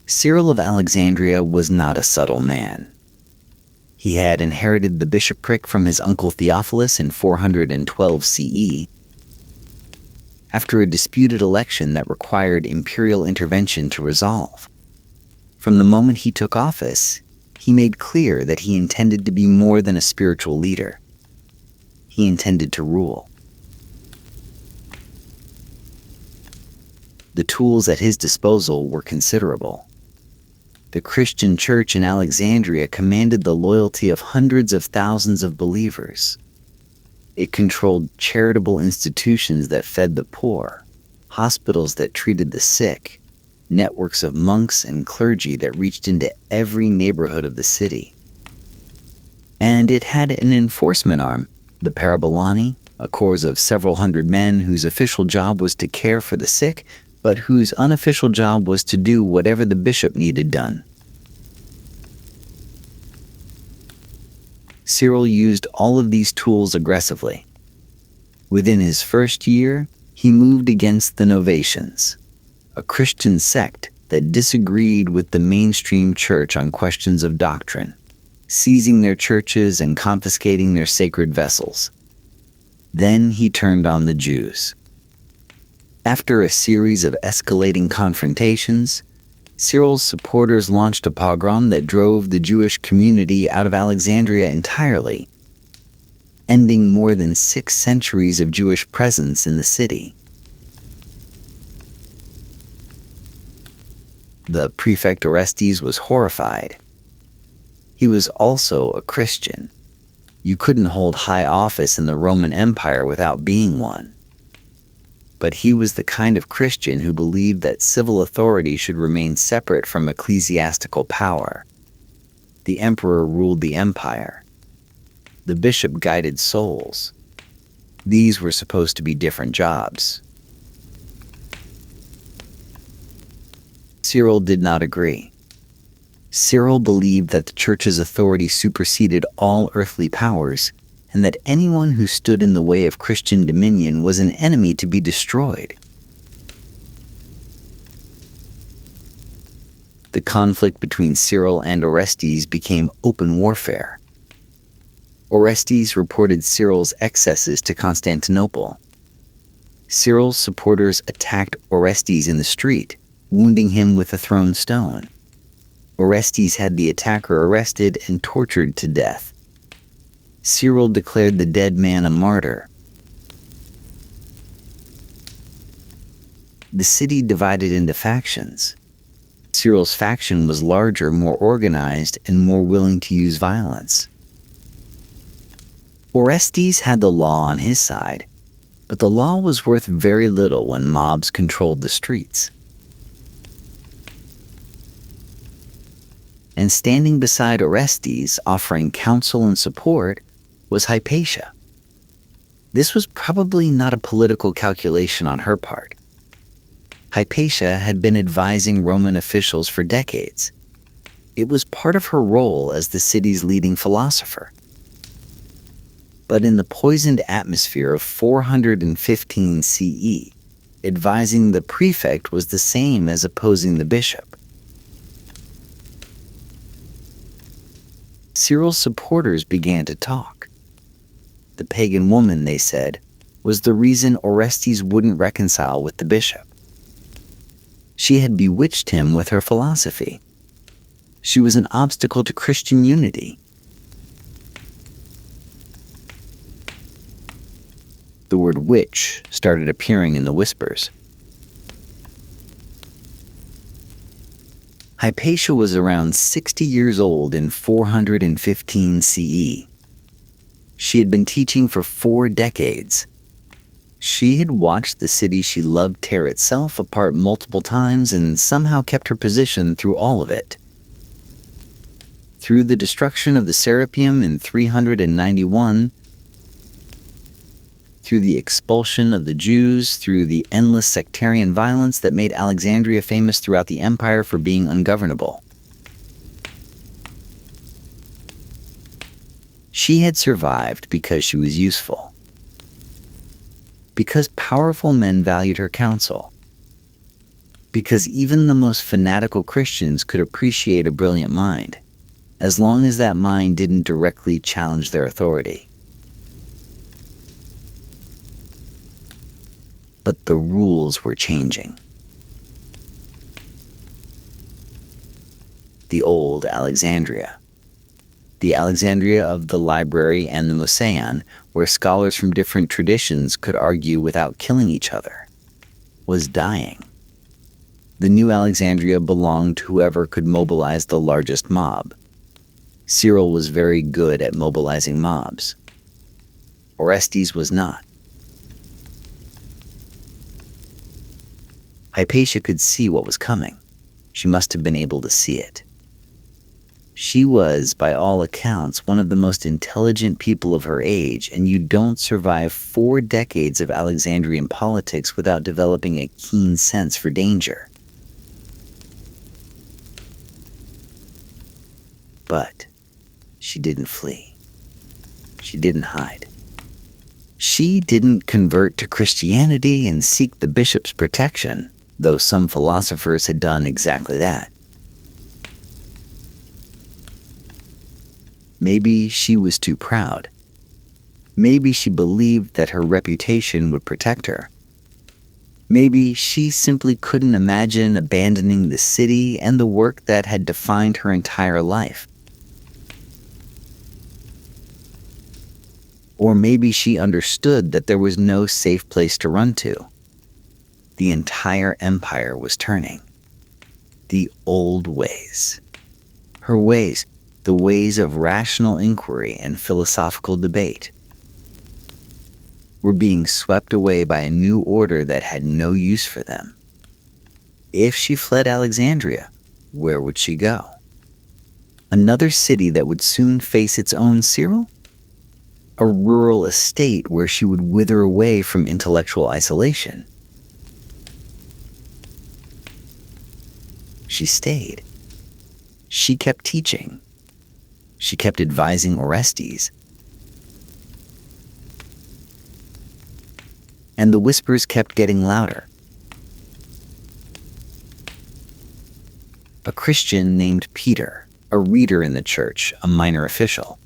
Cyril of Alexandria was not a subtle man. He had inherited the bishopric from his uncle Theophilus in 412 CE. After a disputed election that required imperial intervention to resolve. From the moment he took office, he made clear that he intended to be more than a spiritual leader. He intended to rule. The tools at his disposal were considerable. The Christian church in Alexandria commanded the loyalty of hundreds of thousands of believers. It controlled charitable institutions that fed the poor, hospitals that treated the sick, networks of monks and clergy that reached into every neighborhood of the city. And it had an enforcement arm, the Parabolani, a corps of several hundred men whose official job was to care for the sick, but whose unofficial job was to do whatever the bishop needed done. Cyril used all of these tools aggressively. Within his first year, he moved against the Novatians, a Christian sect that disagreed with the mainstream church on questions of doctrine, seizing their churches and confiscating their sacred vessels. Then he turned on the Jews. After a series of escalating confrontations, Cyril's supporters launched a pogrom that drove the Jewish community out of Alexandria entirely, ending more than 6 centuries of Jewish presence in the city. The prefect Orestes was horrified. He was also a Christian. You couldn't hold high office in the Roman Empire without being one. But he was the kind of Christian who believed that civil authority should remain separate from ecclesiastical power. The emperor ruled the empire. The bishop guided souls. These were supposed to be different jobs. Cyril did not agree. Cyril believed that the church's authority superseded all earthly powers, and that anyone who stood in the way of Christian dominion was an enemy to be destroyed. The conflict between Cyril and Orestes became open warfare. Orestes reported Cyril's excesses to Constantinople. Cyril's supporters attacked Orestes in the street, wounding him with a thrown stone. Orestes had the attacker arrested and tortured to death. Cyril declared the dead man a martyr. The city divided into factions. Cyril's faction was larger, more organized, and more willing to use violence. Orestes had the law on his side, but the law was worth very little when mobs controlled the streets. And standing beside Orestes, offering counsel and support, was Hypatia. This was probably not a political calculation on her part. Hypatia had been advising Roman officials for decades. It was part of her role as the city's leading philosopher. But in the poisoned atmosphere of 415 CE, advising the prefect was the same as opposing the bishop. Cyril's supporters began to talk. The pagan woman, they said, was the reason Orestes wouldn't reconcile with the bishop. She had bewitched him with her philosophy. She was an obstacle to Christian unity. The word witch started appearing in the whispers. Hypatia was around 60 years old in 415 CE. She had been teaching for 4 decades. She had watched the city she loved tear itself apart multiple times and somehow kept her position through all of it. Through the destruction of the Serapeum in 391, through the expulsion of the Jews, through the endless sectarian violence that made Alexandria famous throughout the empire for being ungovernable. She had survived because she was useful. Because powerful men valued her counsel. Because even the most fanatical Christians could appreciate a brilliant mind, as long as that mind didn't directly challenge their authority. But the rules were changing. The old Alexandria, the Alexandria of the Library and the Museion, where scholars from different traditions could argue without killing each other, was dying. The new Alexandria belonged to whoever could mobilize the largest mob. Cyril was very good at mobilizing mobs. Orestes was not. Hypatia could see what was coming. She must have been able to see it. She was, by all accounts, one of the most intelligent people of her age, and you don't survive 4 decades of Alexandrian politics without developing a keen sense for danger. But she didn't flee. She didn't hide. She didn't convert to Christianity and seek the bishop's protection, though some philosophers had done exactly that. Maybe she was too proud. Maybe she believed that her reputation would protect her. Maybe she simply couldn't imagine abandoning the city and the work that had defined her entire life. Or maybe she understood that there was no safe place to run to. The entire empire was turning. The old ways. Her ways, the ways of rational inquiry and philosophical debate, were being swept away by a new order that had no use for them. If she fled Alexandria, where would she go? Another city that would soon face its own Cyril? A rural estate where she would wither away from intellectual isolation? She stayed. She kept teaching. She kept advising Orestes. And the whispers kept getting louder. A Christian named Peter, a reader in the church, a minor official,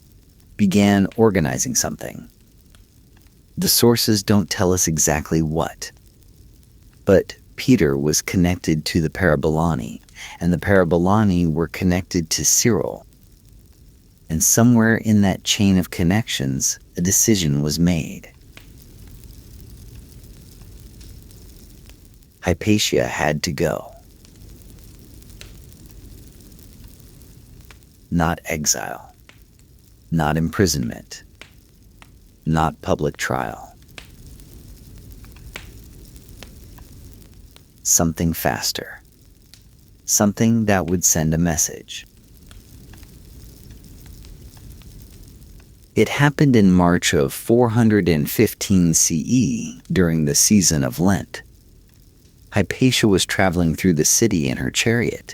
began organizing something. The sources don't tell us exactly what. But Peter was connected to the Parabolani, and the Parabolani were connected to Cyril. And somewhere in that chain of connections, a decision was made. Hypatia had to go. Not exile. Not imprisonment. Not public trial. Something faster. Something that would send a message. It happened in March of 415 CE during the season of Lent. Hypatia was traveling through the city in her chariot,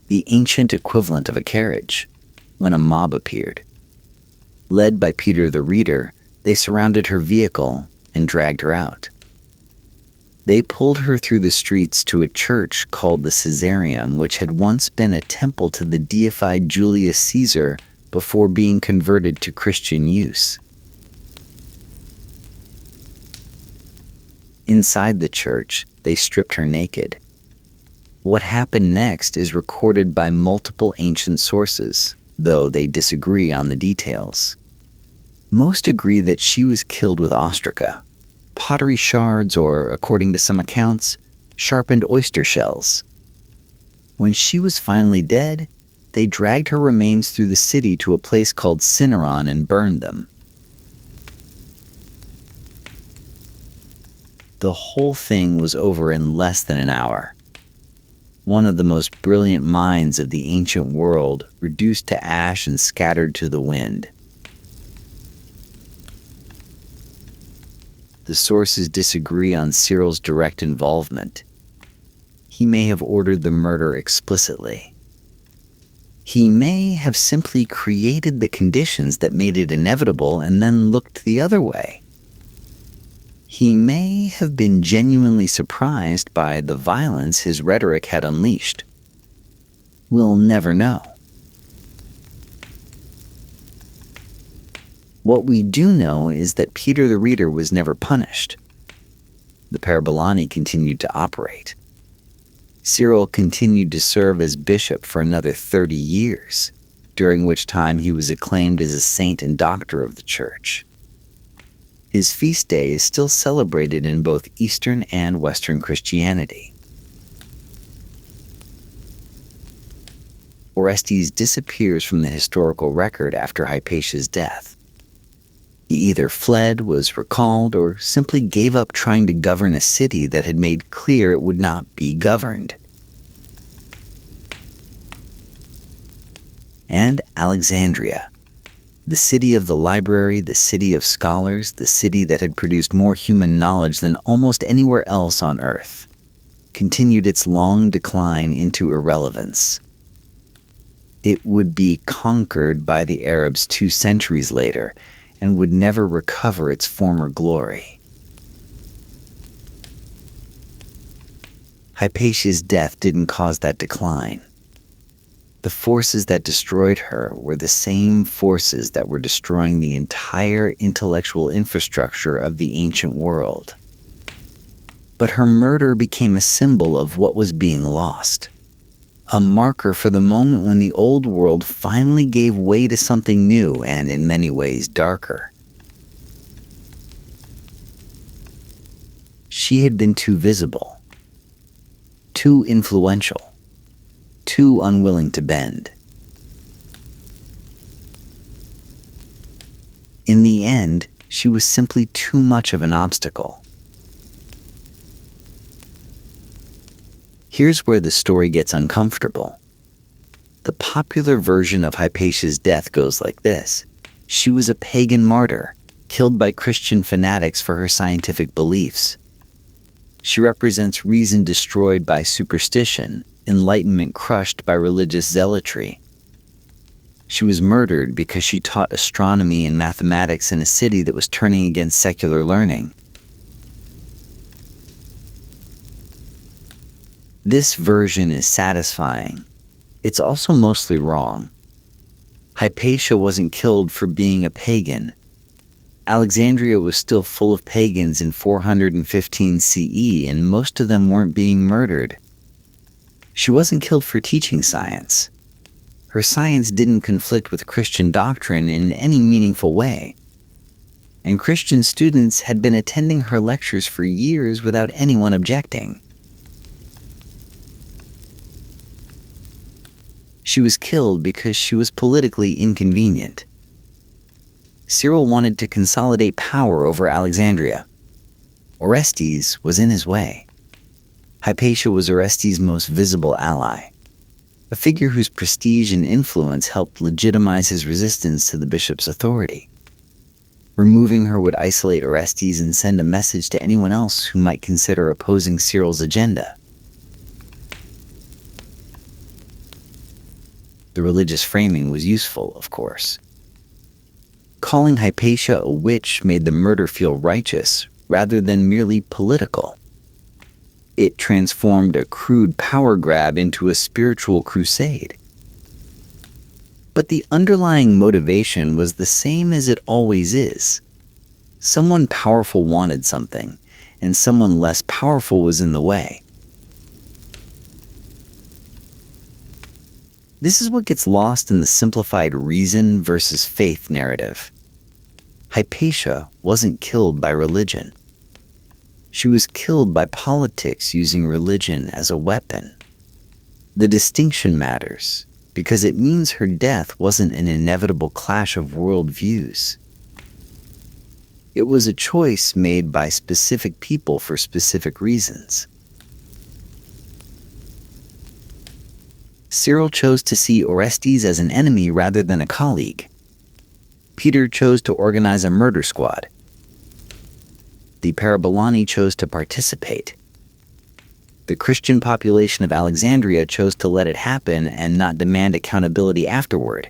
the ancient equivalent of a carriage, when a mob appeared. Led by Peter the reader, they surrounded her vehicle and dragged her out. They pulled her through the streets to a church called the Caesareum, which had once been a temple to the deified Julius Caesar before being converted to Christian use. Inside the church, they stripped her naked. What happened next is recorded by multiple ancient sources, though they disagree on the details. Most agree that she was killed with ostraca, pottery shards, or, according to some accounts, sharpened oyster shells. When she was finally dead, they dragged her remains through the city to a place called Cinnaron and burned them. The whole thing was over in less than an hour. One of the most brilliant minds of the ancient world, reduced to ash and scattered to the wind. The sources disagree on Cyril's direct involvement. He may have ordered the murder explicitly. He may have simply created the conditions that made it inevitable and then looked the other way. He may have been genuinely surprised by the violence his rhetoric had unleashed. We'll never know. What we do know is that Peter the Reader was never punished. The Parabolani continued to operate. Cyril continued to serve as bishop for another 30 years. during which time he was acclaimed as a saint and doctor of the church. His feast day is still celebrated in both Eastern and Western Christianity. Orestes disappears from the historical record after Hypatia's death. He either fled, was recalled, or simply gave up trying to govern a city that had made clear it would not be governed. And Alexandria, the city of the library, the city of scholars, the city that had produced more human knowledge than almost anywhere else on Earth, continued its long decline into irrelevance. It would be conquered by the Arabs 2 centuries later and would never recover its former glory. Hypatia's death didn't cause that decline. The forces that destroyed her were the same forces that were destroying the entire intellectual infrastructure of the ancient world. But her murder became a symbol of what was being lost. A marker for the moment when the old world finally gave way to something new and, in many ways, darker. She had been too visible, too influential, too unwilling to bend. In the end, she was simply too much of an obstacle. Here's where the story gets uncomfortable. The popular version of Hypatia's death goes like this. She was a pagan martyr, killed by Christian fanatics for her scientific beliefs. She represents reason destroyed by superstition, enlightenment crushed by religious zealotry. She was murdered because she taught astronomy and mathematics in a city that was turning against secular learning. This version is satisfying. It's also mostly wrong. Hypatia wasn't killed for being a pagan. Alexandria was still full of pagans in 415 CE, and most of them weren't being murdered. She wasn't killed for teaching science. Her science didn't conflict with Christian doctrine in any meaningful way. And Christian students had been attending her lectures for years without anyone objecting. She was killed because she was politically inconvenient. Cyril wanted to consolidate power over Alexandria. Orestes was in his way. Hypatia was Orestes' most visible ally, a figure whose prestige and influence helped legitimize his resistance to the bishop's authority. Removing her would isolate Orestes and send a message to anyone else who might consider opposing Cyril's agenda. The religious framing was useful, of course. Calling Hypatia a witch made the murder feel righteous rather than merely political. It transformed a crude power grab into a spiritual crusade. But the underlying motivation was the same as it always is. Someone powerful wanted something, and someone less powerful was in the way. This is what gets lost in the simplified reason versus faith narrative. Hypatia wasn't killed by religion. She was killed by politics using religion as a weapon. The distinction matters because it means her death wasn't an inevitable clash of worldviews. It was a choice made by specific people for specific reasons. Cyril chose to see Orestes as an enemy rather than a colleague. Peter chose to organize a murder squad. The Parabolani chose to participate. The Christian population of Alexandria chose to let it happen and not demand accountability afterward.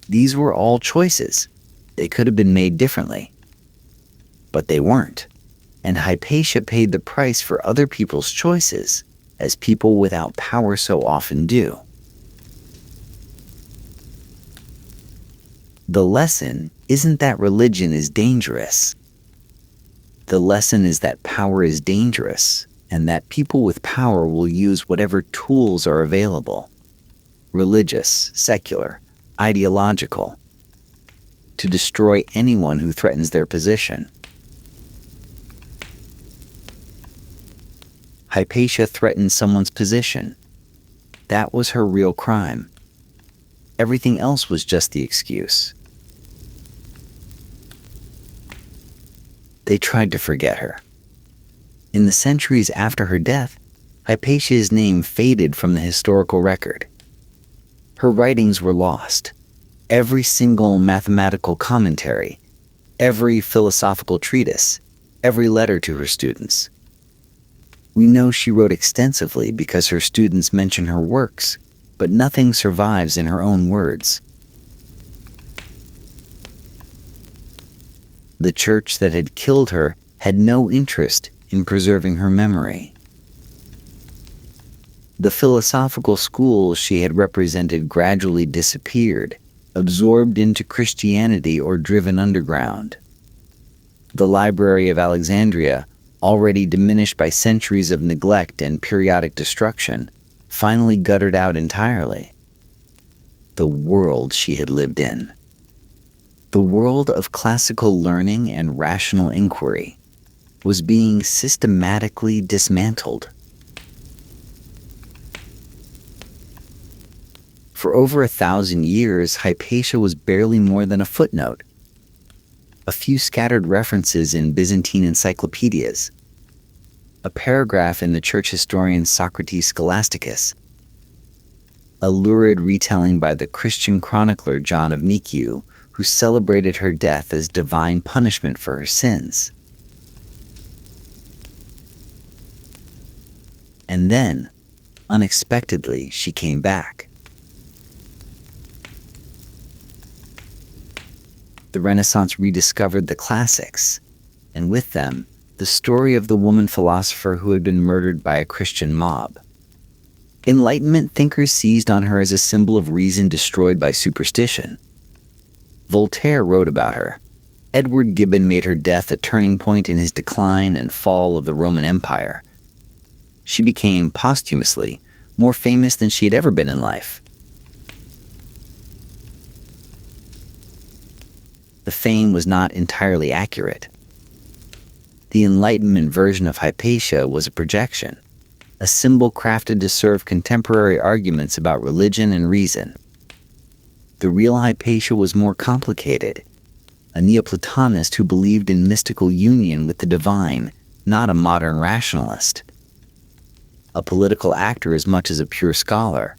These were all choices. They could have been made differently. But they weren't. And Hypatia paid the price for other people's choices, as people without power so often do. The lesson isn't that religion is dangerous. The lesson is that power is dangerous, and that people with power will use whatever tools are available, religious, secular, ideological, to destroy anyone who threatens their position. Hypatia threatened someone's position. That was her real crime. Everything else was just the excuse. They tried to forget her. In the centuries after her death, Hypatia's name faded from the historical record. Her writings were lost. Every single mathematical commentary, every philosophical treatise, every letter to her students. We know she wrote extensively because her students mention her works, but nothing survives in her own words. The church that had killed her had no interest in preserving her memory. The philosophical schools she had represented gradually disappeared, absorbed into Christianity or driven underground. The Library of Alexandria, already diminished by centuries of neglect and periodic destruction, finally guttered out entirely. The world she had lived in. The world of classical learning and rational inquiry was being systematically dismantled. For over 1,000 years, Hypatia was barely more than a footnote. A few scattered references in Byzantine encyclopedias, a paragraph in the church historian Socrates Scholasticus, a lurid retelling by the Christian chronicler John of Nikiu, who celebrated her death as divine punishment for her sins. And then, unexpectedly, she came back. The Renaissance rediscovered the classics, and with them, the story of the woman philosopher who had been murdered by a Christian mob. Enlightenment thinkers seized on her as a symbol of reason destroyed by superstition. Voltaire wrote about her. Edward Gibbon made her death a turning point in his decline and fall of the Roman Empire. She became, posthumously, more famous than she had ever been in life. The fame was not entirely accurate. The Enlightenment version of Hypatia was a projection, a symbol crafted to serve contemporary arguments about religion and reason. The real Hypatia was more complicated, a Neoplatonist who believed in mystical union with the divine, not a modern rationalist. A political actor as much as a pure scholar.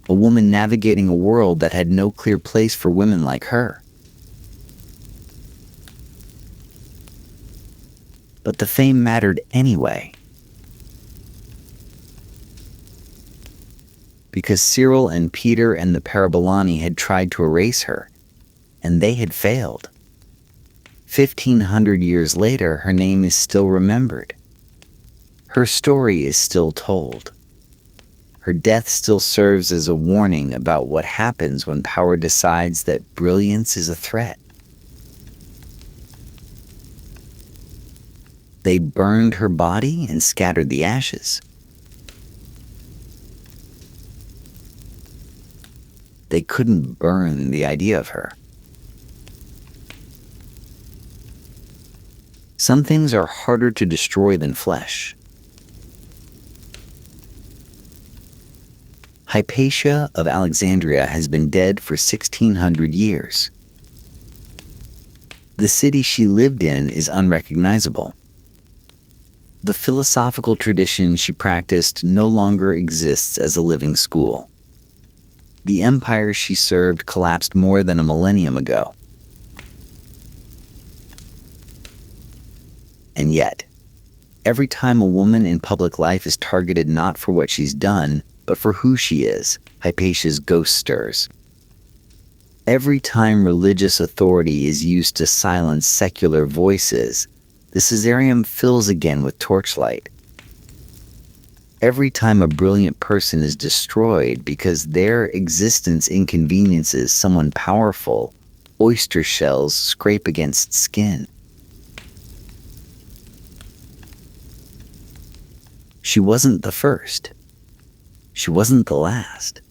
A woman navigating a world that had no clear place for women like her. But the fame mattered anyway. Because Cyril and Peter and the Parabolani had tried to erase her, and they had failed. 1,500 years later, her name is still remembered. Her story is still told. Her death still serves as a warning about what happens when power decides that brilliance is a threat. They burned her body and scattered the ashes. They couldn't burn the idea of her. Some things are harder to destroy than flesh. Hypatia of Alexandria has been dead for 1,600 years. The city she lived in is unrecognizable. The philosophical tradition she practiced no longer exists as a living school. The empire she served collapsed more than a millennium ago. And yet, every time a woman in public life is targeted not for what she's done, but for who she is, Hypatia's ghost stirs. Every time religious authority is used to silence secular voices, the Caesareum fills again with torchlight. Every time a brilliant person is destroyed because their existence inconveniences someone powerful, oyster shells scrape against skin. She wasn't the first. She wasn't the last.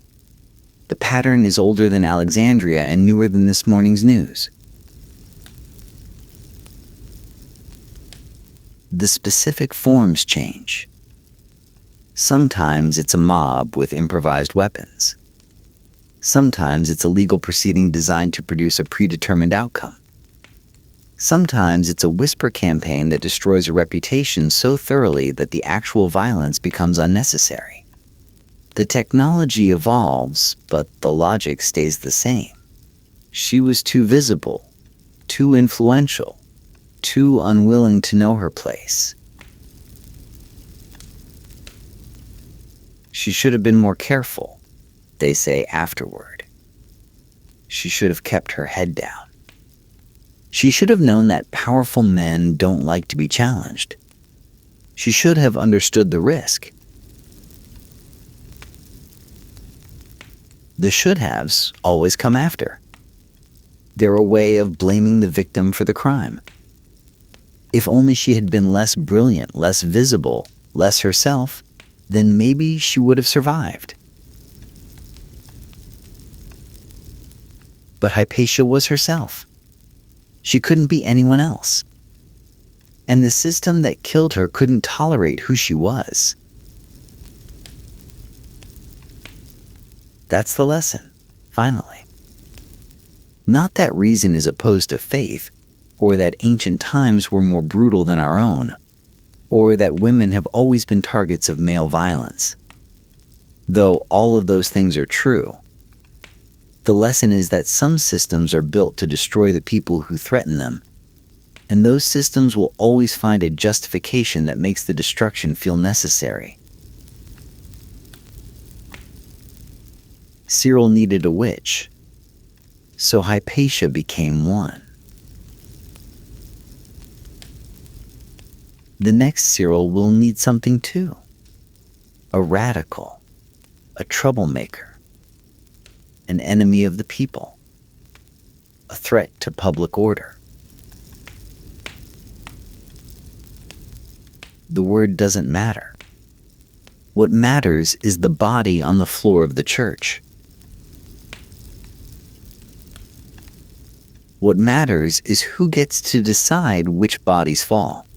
The pattern is older than Alexandria and newer than this morning's news. The specific forms change. Sometimes it's a mob with improvised weapons. Sometimes it's a legal proceeding designed to produce a predetermined outcome. Sometimes it's a whisper campaign that destroys a reputation so thoroughly that the actual violence becomes unnecessary. The technology evolves, but the logic stays the same. She was too visible, too influential, too unwilling to know her place. She should have been more careful, they say afterward. She should have kept her head down. She should have known that powerful men don't like to be challenged. She should have understood the risk. The should-haves always come after. They're a way of blaming the victim for the crime. If only she had been less brilliant, less visible, less herself, then maybe she would have survived. But Hypatia was herself. She couldn't be anyone else. And the system that killed her couldn't tolerate who she was. That's the lesson, finally. Not that reason is opposed to faith, or that ancient times were more brutal than our own, or that women have always been targets of male violence. Though all of those things are true, the lesson is that some systems are built to destroy the people who threaten them, and those systems will always find a justification that makes the destruction feel necessary. Cyril needed a witch, so Hypatia became one. The next Cyril will need something too. A radical, a troublemaker, an enemy of the people, a threat to public order. The word doesn't matter. What matters is the body on the floor of the church. What matters is who gets to decide which bodies fall.